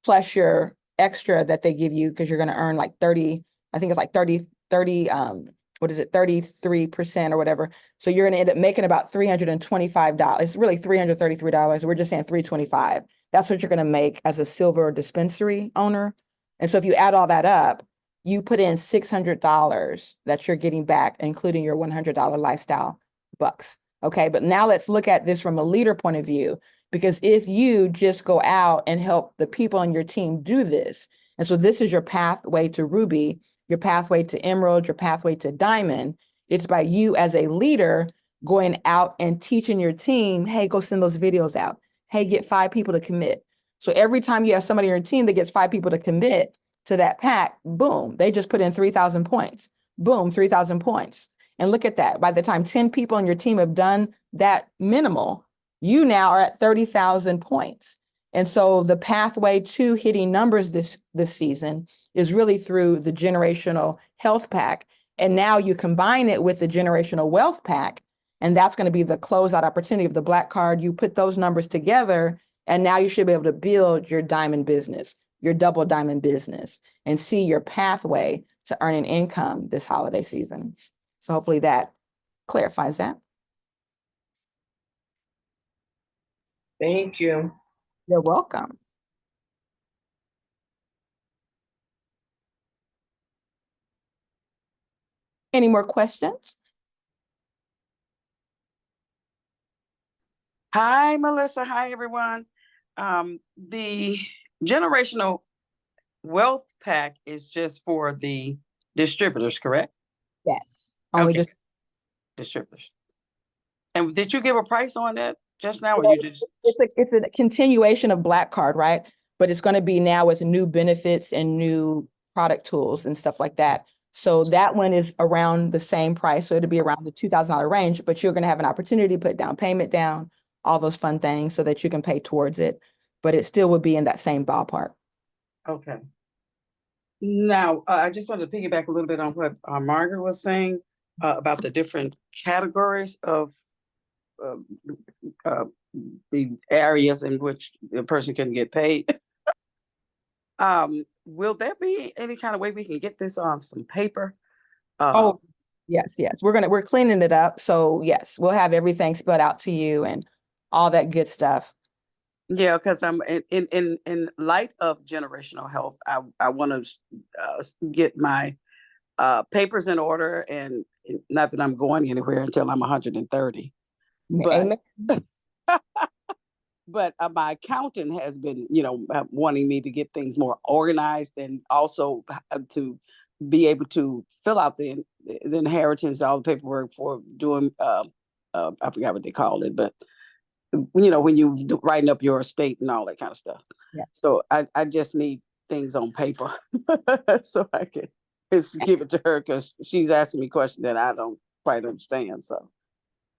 plus your extra that they give you because you're going to earn like 30, I think it's like 33% or whatever. So you're going to end up making about $325. It's really $333. We're just saying $325. That's what you're going to make as a silver dispensary owner. And so if you add all that up, you put in $600 that you're getting back, including your $100 lifestyle bucks. Okay, but now let's look at this from a leader point of view, because if you just go out and help the people on your team do this, and so this is your pathway to Ruby, your pathway to Emerald, your pathway to Diamond, it's by you as a leader going out and teaching your team, hey, go send those videos out. Hey, get 5 people to commit. So every time you have somebody on your team that gets 5 people to commit to that pack, boom, they just put in 3,000 points. Boom, 3,000 points. And look at that. By the time 10 people on your team have done that minimal, you now are at 30,000 points. And so the pathway to hitting numbers this season is really through the generational health pack. And now you combine it with the generational wealth pack, and that's going to be the closeout opportunity of the Black Card. You put those numbers together, and now you should be able to build your diamond business, your double diamond business, and see your pathway to earning income this holiday season. So hopefully that clarifies that. Thank you. You're welcome. Any more questions? Hi, Melissa. Hi, everyone. The generational wealth pack is just for the distributors, correct? Yes. Only Okay. Distributors. And did you give a price on that just now? Or you just it's a continuation of Black Card, right? But it's going to be now with new benefits and new product tools and stuff like that. So that one is around the same price. So it'll be around the $2,000 range, but you're going to have an opportunity to put down payment down, all those fun things so that you can pay towards it, but it still would be in that same ballpark. Okay. Now, I just wanted to piggyback a little bit on what Margaret was saying about the different categories of uh, uh, the areas in which the person can get paid. Will there be any kind of way we can get this on some paper? Oh, yes, yes. We're cleaning it up. So yes, we'll have everything spelled out to you and all that good stuff. Yeah, because I'm in light of generational health, I want to get my papers in order, and not that I'm going anywhere until I'm 130. Amen. But my accountant has been, wanting me to get things more organized, and also to be able to fill out the inheritance, all the paperwork for doing, I forgot what they called it, but when you writing up your estate and all that kind of stuff. Yeah. So I just need things on paper so I can just give it to her, because she's asking me questions that I don't quite understand. So.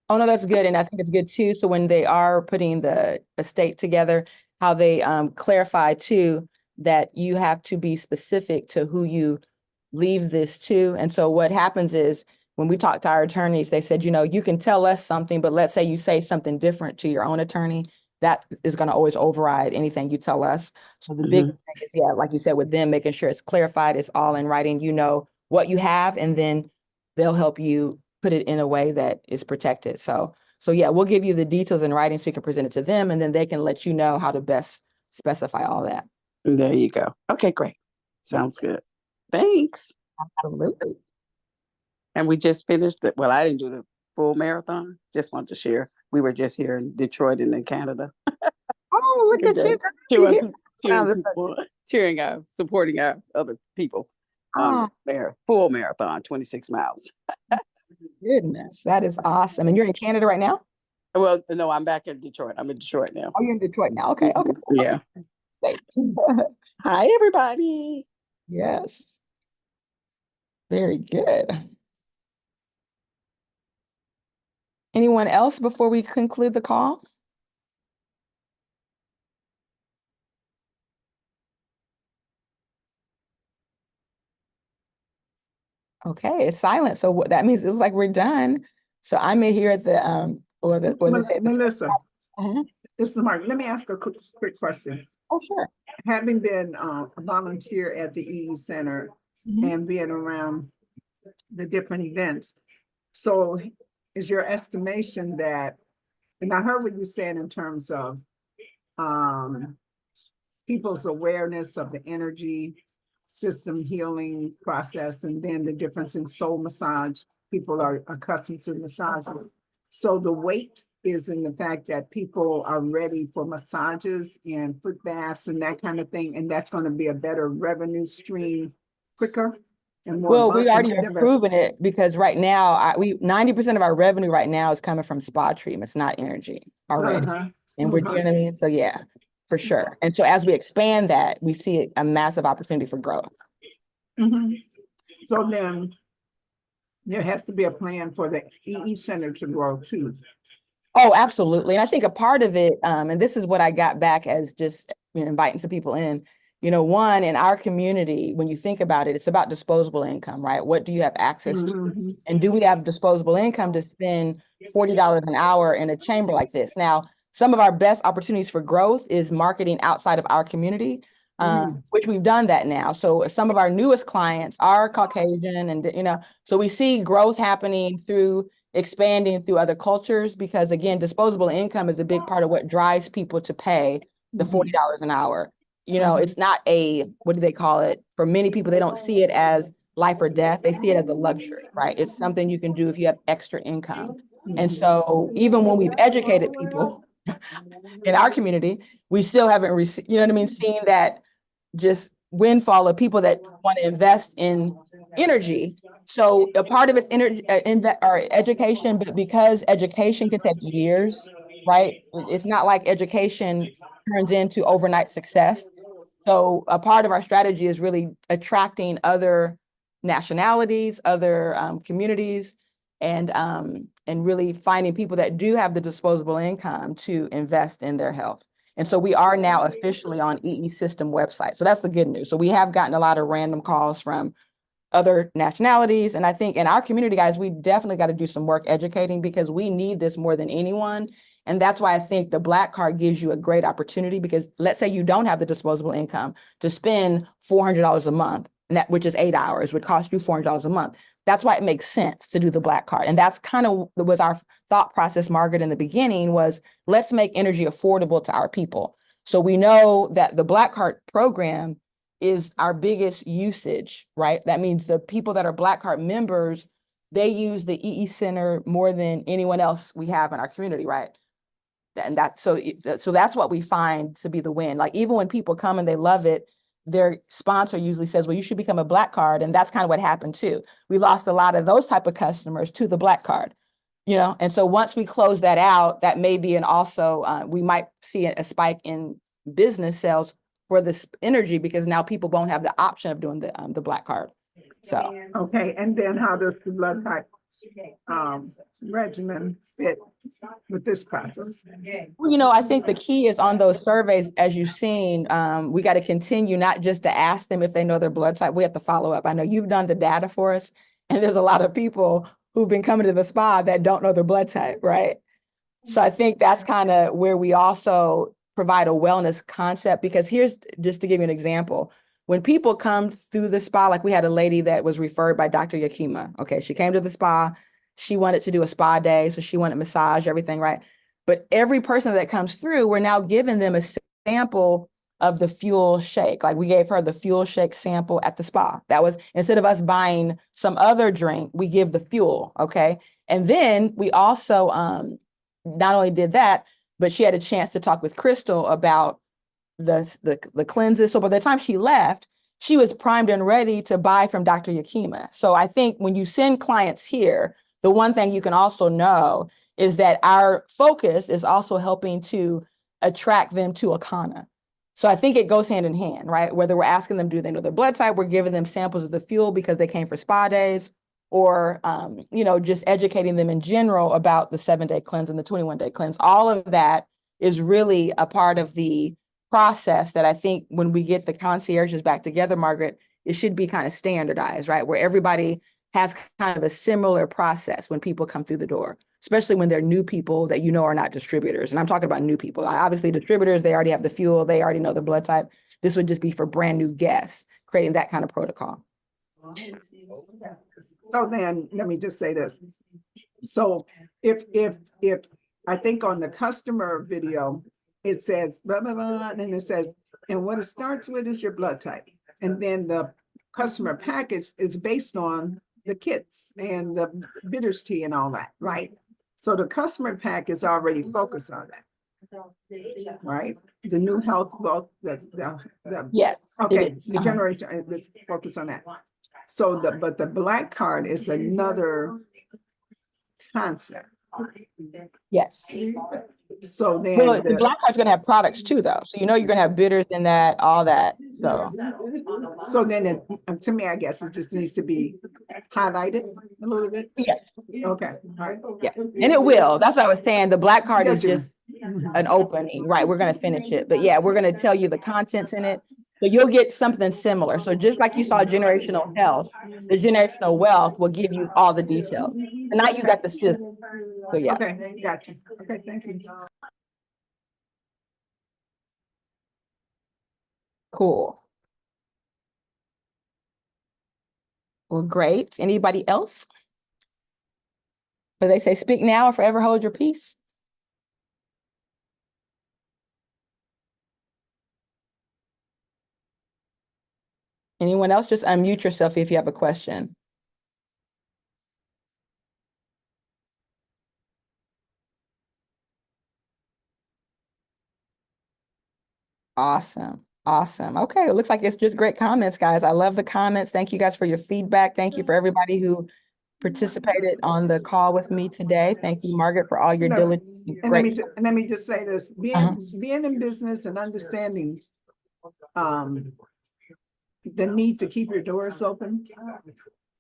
Oh, no, that's good. And I think it's good too. So when they are putting the estate together, how they clarify too, that you have to be specific to who you leave this to. And so what happens is when we talk to our attorneys, they said, you can tell us something, but let's say you say something different to your own attorney, that is going to always override anything you tell us. So the big thing is, yeah, like you said, with them, making sure it's clarified, it's all in writing, what you have, and then they'll help you put it in a way that is protected. So yeah, we'll give you the details in writing so you can present it to them, and then they can let you know how to best specify all that. There you go. Okay, great. Sounds good. Thanks. Absolutely. And we just finished it. Well, I didn't do the full marathon. Just wanted to share. We were just here in Detroit and in Canada. Oh, look at you. Cheering supporting our other people on their full marathon, 26 miles. Goodness, that is awesome. And you're in Canada right now? Well, no, I'm back in Detroit. I'm in Detroit now. Oh, you're in Detroit now. Okay. Yeah. States. Hi, everybody. Yes. Very good. Anyone else before we conclude the call? Okay, it's silent. So what that means, it looks like we're done. So I'm here at the Melissa, this is Mark. Let me ask a quick question. Oh, sure. Having been a volunteer at the EE Center and being around the different events, so is your estimation that, and I heard what you said in terms of people's awareness of the energy system healing process, and then the difference in soul massage. People are accustomed to massage. So the weight is in the fact that people are ready for massages and foot baths and that kind of thing, and that's going to be a better revenue stream quicker and more. Well, we already have proven it, because right now 90% of our revenue right now is coming from spa treatments, not energy already. And we're doing what I mean? So yeah, for sure. And so as we expand that, we see a massive opportunity for growth. So then there has to be a plan for the EE Center to grow too. Oh, absolutely. And I think a part of it, and this is what I got back as just inviting some people in, one, in our community, when you think about it, it's about disposable income, right? What do you have access to? And do we have disposable income to spend $40 an hour in a chamber like this? Now, some of our best opportunities for growth is marketing outside of our community, which we've done that now. So some of our newest clients are Caucasian, and, so we see growth happening through expanding through other cultures, because again, disposable income is a big part of what drives people to pay the $40 an hour. It's not what do they call it? For many people, they don't see it as life or death. They see it as a luxury, right? It's something you can do if you have extra income. And so even when we've educated people in our community, we still haven't received, seeing that just windfall of people that want to invest in energy. So a part of it's energy or education, but because education can take years, right? It's not like education turns into overnight success. So a part of our strategy is really attracting other nationalities, other communities, and really finding people that do have the disposable income to invest in their health. And so we are now officially on EE System website. So that's the good news. So we have gotten a lot of random calls from other nationalities. And I think in our community, guys, we definitely got to do some work educating because we need this more than anyone. And that's why I think the Black Card gives you a great opportunity, because let's say you don't have the disposable income to spend $400 a month, which is 8 hours, would cost you $400 a month. That's why it makes sense to do the Black Card. And that's kind of was our thought process, Margaret, in the beginning, was let's make energy affordable to our people. So we know that the Black Card program is our biggest usage, right? That means the people that are Black Card members, they use the EE Center more than anyone else we have in our community, right? And so that's what we find to be the win. Like even when people come and they love it, their sponsor usually says, well, you should become a Black Card. And that's kind of what happened too. We lost a lot of those type of customers to the Black Card, you know? And so once we close that out, that may be, and also we might see a spike in business sales for this energy, because now people won't have the option of doing the Black Card. So. Okay, and then how does the blood type regimen fit with this process? Well, you know, I think the key is on those surveys, as you've seen, we got to continue not just to ask them if they know their blood type. We have to follow up. I know you've done the data for us, and there's a lot of people who've been coming to the spa that don't know their blood type, right? So I think that's kind of where we also provide a wellness concept, because here's just to give you an example. When people come through the spa, like we had a lady that was referred by Dr. Yakima. Okay, she came to the spa. She wanted to do a spa day, so she wanted massage, everything, right? But every person that comes through, we're now giving them a sample of the Fuel Shake. Like we gave her the Fuel Shake sample at the spa. That was, instead of us buying some other drink, we give the Fuel, okay? And then we also not only did that, but she had a chance to talk with Crystal about the cleanses. So by the time she left, she was primed and ready to buy from Dr. Yakima. So I think when you send clients here, the one thing you can also know is that our focus is also helping to attract them to Akana. So I think it goes hand in hand, right? Whether we're asking them, do they know their blood type? We're giving them samples of the Fuel because they came for spa days, or, you know, just educating them in general about the 7-day cleanse and the 21-day cleanse. All of that is really a part of the process that I think when we get the concierges back together, Margaret, it should be kind of standardized, right? Where everybody has kind of a similar process when people come through the door, especially when they're new people that you know are not distributors. And I'm talking about new people. Obviously, distributors, they already have the Fuel, they already know the blood type. This would just be for brand new guests, creating that kind of protocol. So then, let me just say this. So if I think on the customer video, it says blah, blah, blah, and then it says, and what it starts with is your blood type. And then the customer package is based on the kits and the bitters tea and all that, right? So the customer pack is already focused on that, right? The new health, well, Yes. okay, the generation, let's focus on that. So but the Black Card is another concept. Yes. So then Well, the Black Card's gonna have products too, though. So you know you're gonna have bitters in that, all that. So then to me, I guess it just needs to be highlighted a little bit. Yes. Okay. All right. Yeah. And it will. That's what I was saying. The Black Card is Gotcha. just an opening, right? We're gonna finish it. But yeah, we're gonna tell you the contents in it. So you'll get something similar. So just like you saw generational health, the generational wealth will give you all the details. Tonight you got the system. So yeah. Okay, gotcha. Okay, thank you. Cool. Well, great. Anybody else? But they say, speak now or forever hold your peace. Anyone else? Just unmute yourself if you have a question. Awesome. Awesome. Okay. It looks like it's just great comments, guys. I love the comments. Thank you guys for your feedback. Thank you for everybody who participated on the call with me today. Thank you, Margaret, for all your No, diligence. And let me just say this, Uh-huh. being in business and understanding the need to keep your doors open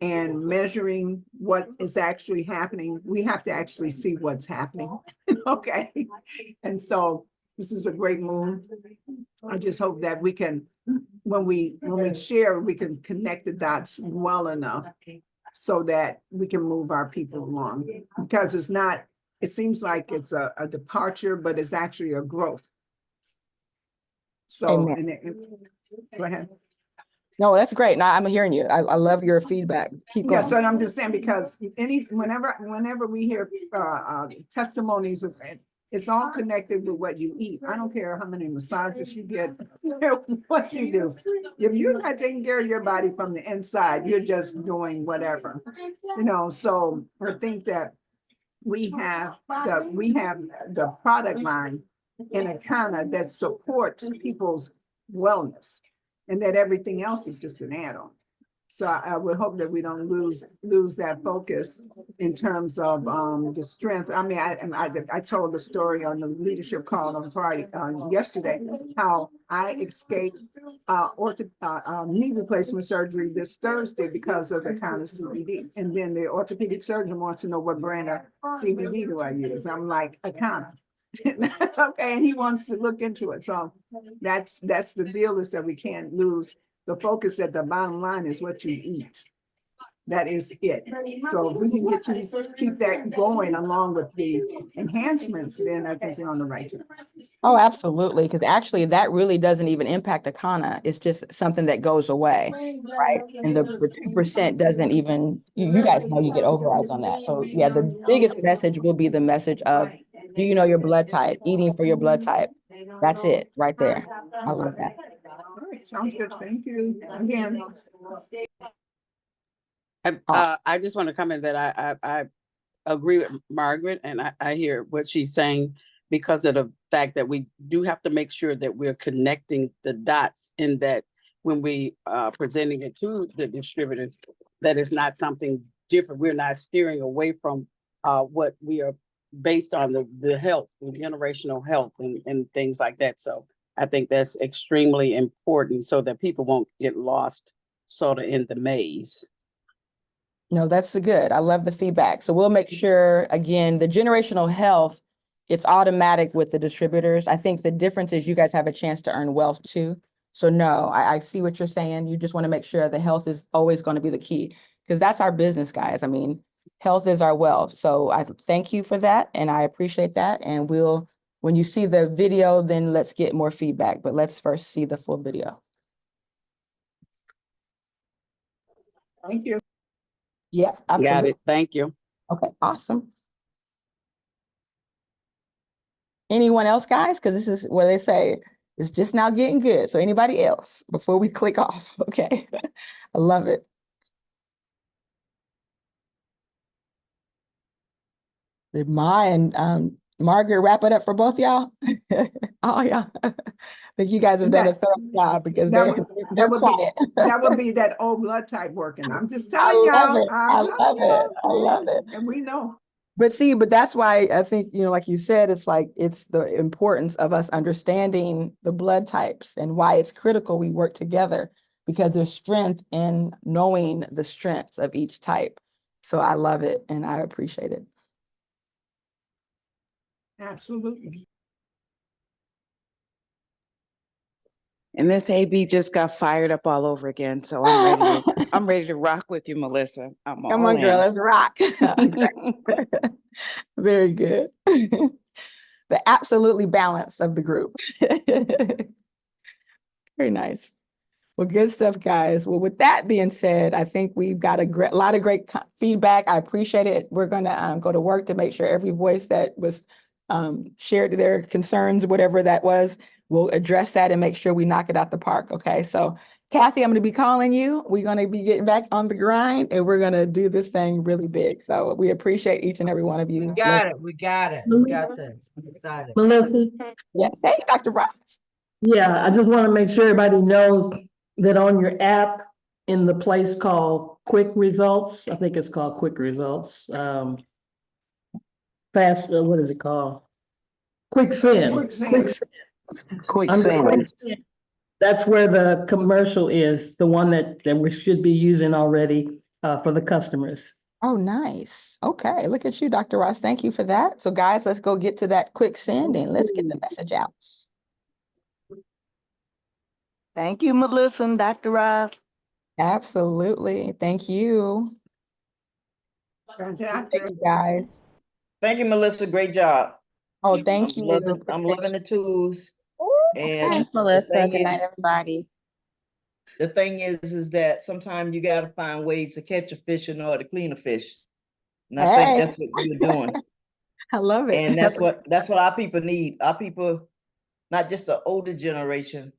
and measuring what is actually happening, we have to actually see what's happening. Okay. And so this is a great move. I just hope that we can, when we share, we can connect the dots well enough so that we can move our people along. Because it's not, it seems like it's a departure, but it's actually a growth. So, Amen. go ahead. No, that's great. No, I'm hearing you. I love your feedback. Keep Yeah, going. so I'm just saying, because whenever we hear testimonies of it, it's all connected with what you eat. I don't care how many massages you get, what you do. If you're not taking care of your body from the inside, you're just doing whatever. So I think that we have the product line in Akana that supports people's wellness, and that everything else is just an add-on. So I would hope that we don't lose that focus in terms of the strength. I mean, I told the story on the leadership call on Friday, yesterday, how I escaped knee replacement surgery this Thursday because of the kind of CBD. And then the orthopedic surgeon wants to know what brand of CBD do I use. I'm like, Akana. Okay, and he wants to look into it. So that's the deal, is that we can't lose the focus, that the bottom line is what you eat. That is it. So if we can get to keep that going along with the enhancements, then I think we're on the right track. Oh, absolutely. Because actually that really doesn't even impact Akana. It's just something that goes away, right? And the 2% doesn't even, you guys know you get overrides on that. So yeah, the biggest message will be the message of, do you know your blood type? Eating for your blood type. That's it right there. I love that. All right, sounds good. Thank you again. I just want to comment that I agree with Margaret, and I hear what she's saying, because of the fact that we do have to make sure that we're connecting the dots, in that when we presenting it to the distributors, that it's not something different. We're not steering away from what we are based on, the health, the generational health and things like that. So I think that's extremely important, so that people won't get lost sort of in the maze. No, that's good. I love the feedback. So we'll make sure, again, the generational health, it's automatic with the distributors. I think the difference is you guys have a chance to earn wealth too. So no, I see what you're saying. You just want to make sure the health is always going to be the key, because that's our business, guys. I mean, health is our wealth. So I thank you for that, and I appreciate that. And when you see the video, then let's get more feedback, but let's first see the full video. Thank you. Yeah, Got absolutely. it. Thank you. Okay, awesome. Anyone else, guys? Because this is where they say it's just now getting good. So anybody else before we click off? Okay, I love it. Did Ma and Margaret wrap it up for both y'all? Oh yeah, I think you guys have done a thorough job, because they're quiet. That would be that old blood type working. I'm just I telling love y'all. it. I love it. I love it. And we know. But see, that's why I think, like you said, it's the importance of us understanding the blood types and why it's critical we work together, because there's strength in knowing the strengths of each type. So I love it and I appreciate it. Absolutely. And this AB just got fired up all over again. So I'm ready to rock with you, Melissa. Come on, girl, let's rock. Very good. The absolutely balanced of the group. Very nice. Well, good stuff, guys. Well, with that being said, I think we've got a lot of great feedback. I appreciate it. We're going to go to work to make sure every voice that was shared their concerns, whatever that was, we'll address that and make sure we knock it out the park. Okay. So Kathy, I'm going to be calling you. We're going to be getting back on the grind, and we're going to do this thing really big. So we appreciate each and every one of you. We got this. I'm excited. Melissa? Yes. Hey, Dr. Ross. Yeah, I just want to make sure everybody knows that on your app, in the place called Quick Results, I think it's called Quick Results. What is it called? Quick Send. Quick Send. That's where the commercial is, the one that we should be using already. for the customers. Oh, nice. Okay, look at you, Dr. Ross. Thank you for that. So guys, let's go get to that quick send and let's get the message out. Thank you, Melissa and Dr. Ross. Absolutely. Thank you. Thank Fantastic. you, guys. Thank you, Melissa. Great job. Oh, thank you. I'm loving the tools. And Thanks, the Melissa. thing Good night, is- everybody. The thing is that sometimes you got to find ways to catch a fish in order to clean a fish. And I think Hey. that's what you're doing. I love it. And that's what our people need. Our people, not just the older generation,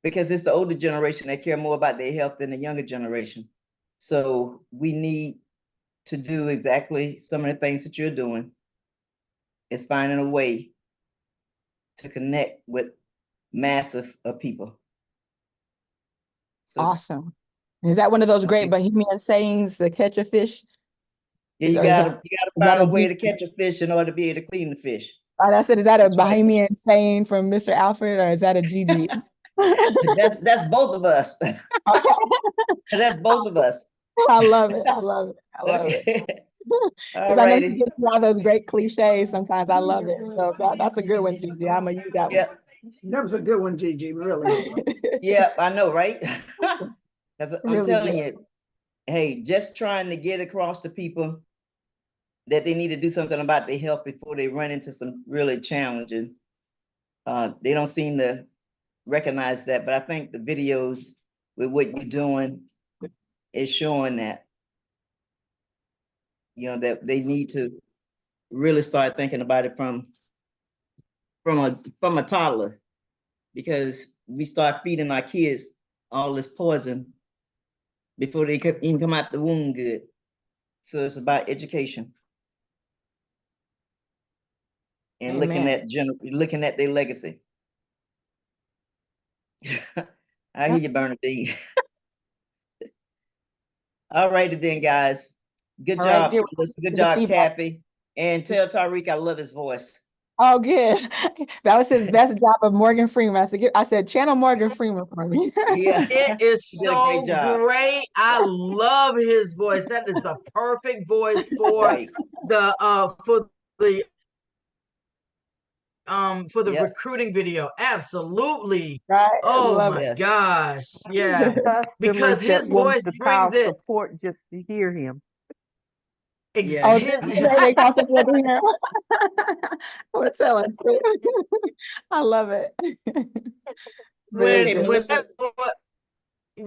because it's the older generation that care more about their health than the younger generation. So we need to do exactly some of the things that you're doing. It's finding a way to connect with masses of people. So, Awesome. Is that one of those great Okay. Bahamian sayings, the catch a fish? yeah, you Or is gotta that find a a way deep- to catch a fish in order to be able to clean the fish. That's it. Is that a That's right. Bahamian saying from Mr. Alfred or is that a Gigi? That's both of us. Okay. That's both of us. I love it. I love it. I love it. Okay. All Because I know you righty. get all those great cliches sometimes. I love it. So that's a good one, Gigi. I'm gonna use that one. Yep. That was a good one, Gigi, really. Yep, I know, right? Because I'm Really telling good. you, hey, just trying to get across to people that they need to do something about their health before they run into some really challenging. They don't seem to recognize that, but I think the videos with what you're doing is showing that, that they need to really start thinking about it from a toddler, because we start feeding our kids all this poison before they even come out the womb good. So it's about education and looking at their legacy. I hear you, Bernadine. All righty then, guys. Good All right, job, dear. Melissa. Good The job, feedback. Kathy. And tell Tariq I love his voice. Oh, good. That was his best job of Morgan Freeman. I said, channel Morgan Freeman for me. Yeah. It is You did a great so job. great. I love his voice. That is the perfect voice for Right. the Yep. recruiting video. Absolutely. Right? Oh Love my Yes. gosh. Yeah. Customers Because his that want voice to brings call it. support just to hear him. Yeah. Oh, His, they call someone in here. We're telling. I love it. Very when good. that,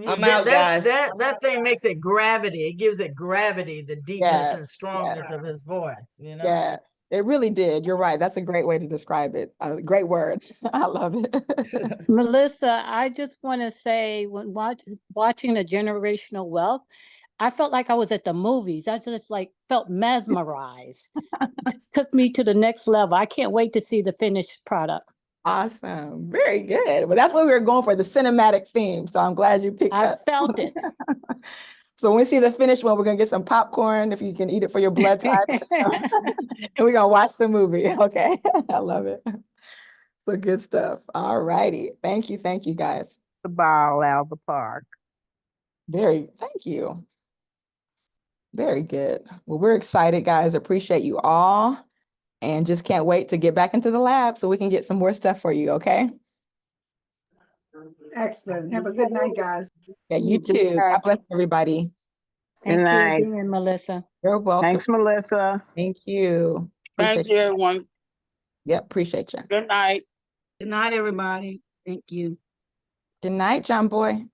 I'm out, guys. that thing makes it gravity. It gives it gravity, the deepness and Yes, strongness yes. of his voice, you know? Yes, it really did. You're right. That's a great way to describe it. Great words. I love it. Melissa, I just want to say when watching the generational wealth, I felt like I was at the movies. I just felt mesmerized. It took me to the next level. I can't wait to see the finished product. Awesome. Very good. Well, that's what we were going for, the cinematic theme. So I'm glad you picked I up. felt it. So when we see the finished one, we're going to get some popcorn if you can eat it for your blood type. And we're going to watch the movie. Okay. I love it. So good stuff. All righty. Thank you. Thank you, guys. The ball out of the park. Thank you. Very good. Well, we're excited, guys. Appreciate you all. And just can't wait to get back into the lab so we can get some more stuff for you, okay? Excellent. Have a good night, guys. Yeah, you too. God bless everybody. Thank you night. again, Melissa. You're welcome. Thanks, Melissa. Thank you. Thank Appreciate you, everyone. Yep, appreciate you. Good night. Good night, everybody. Thank you. Good night, John Boy.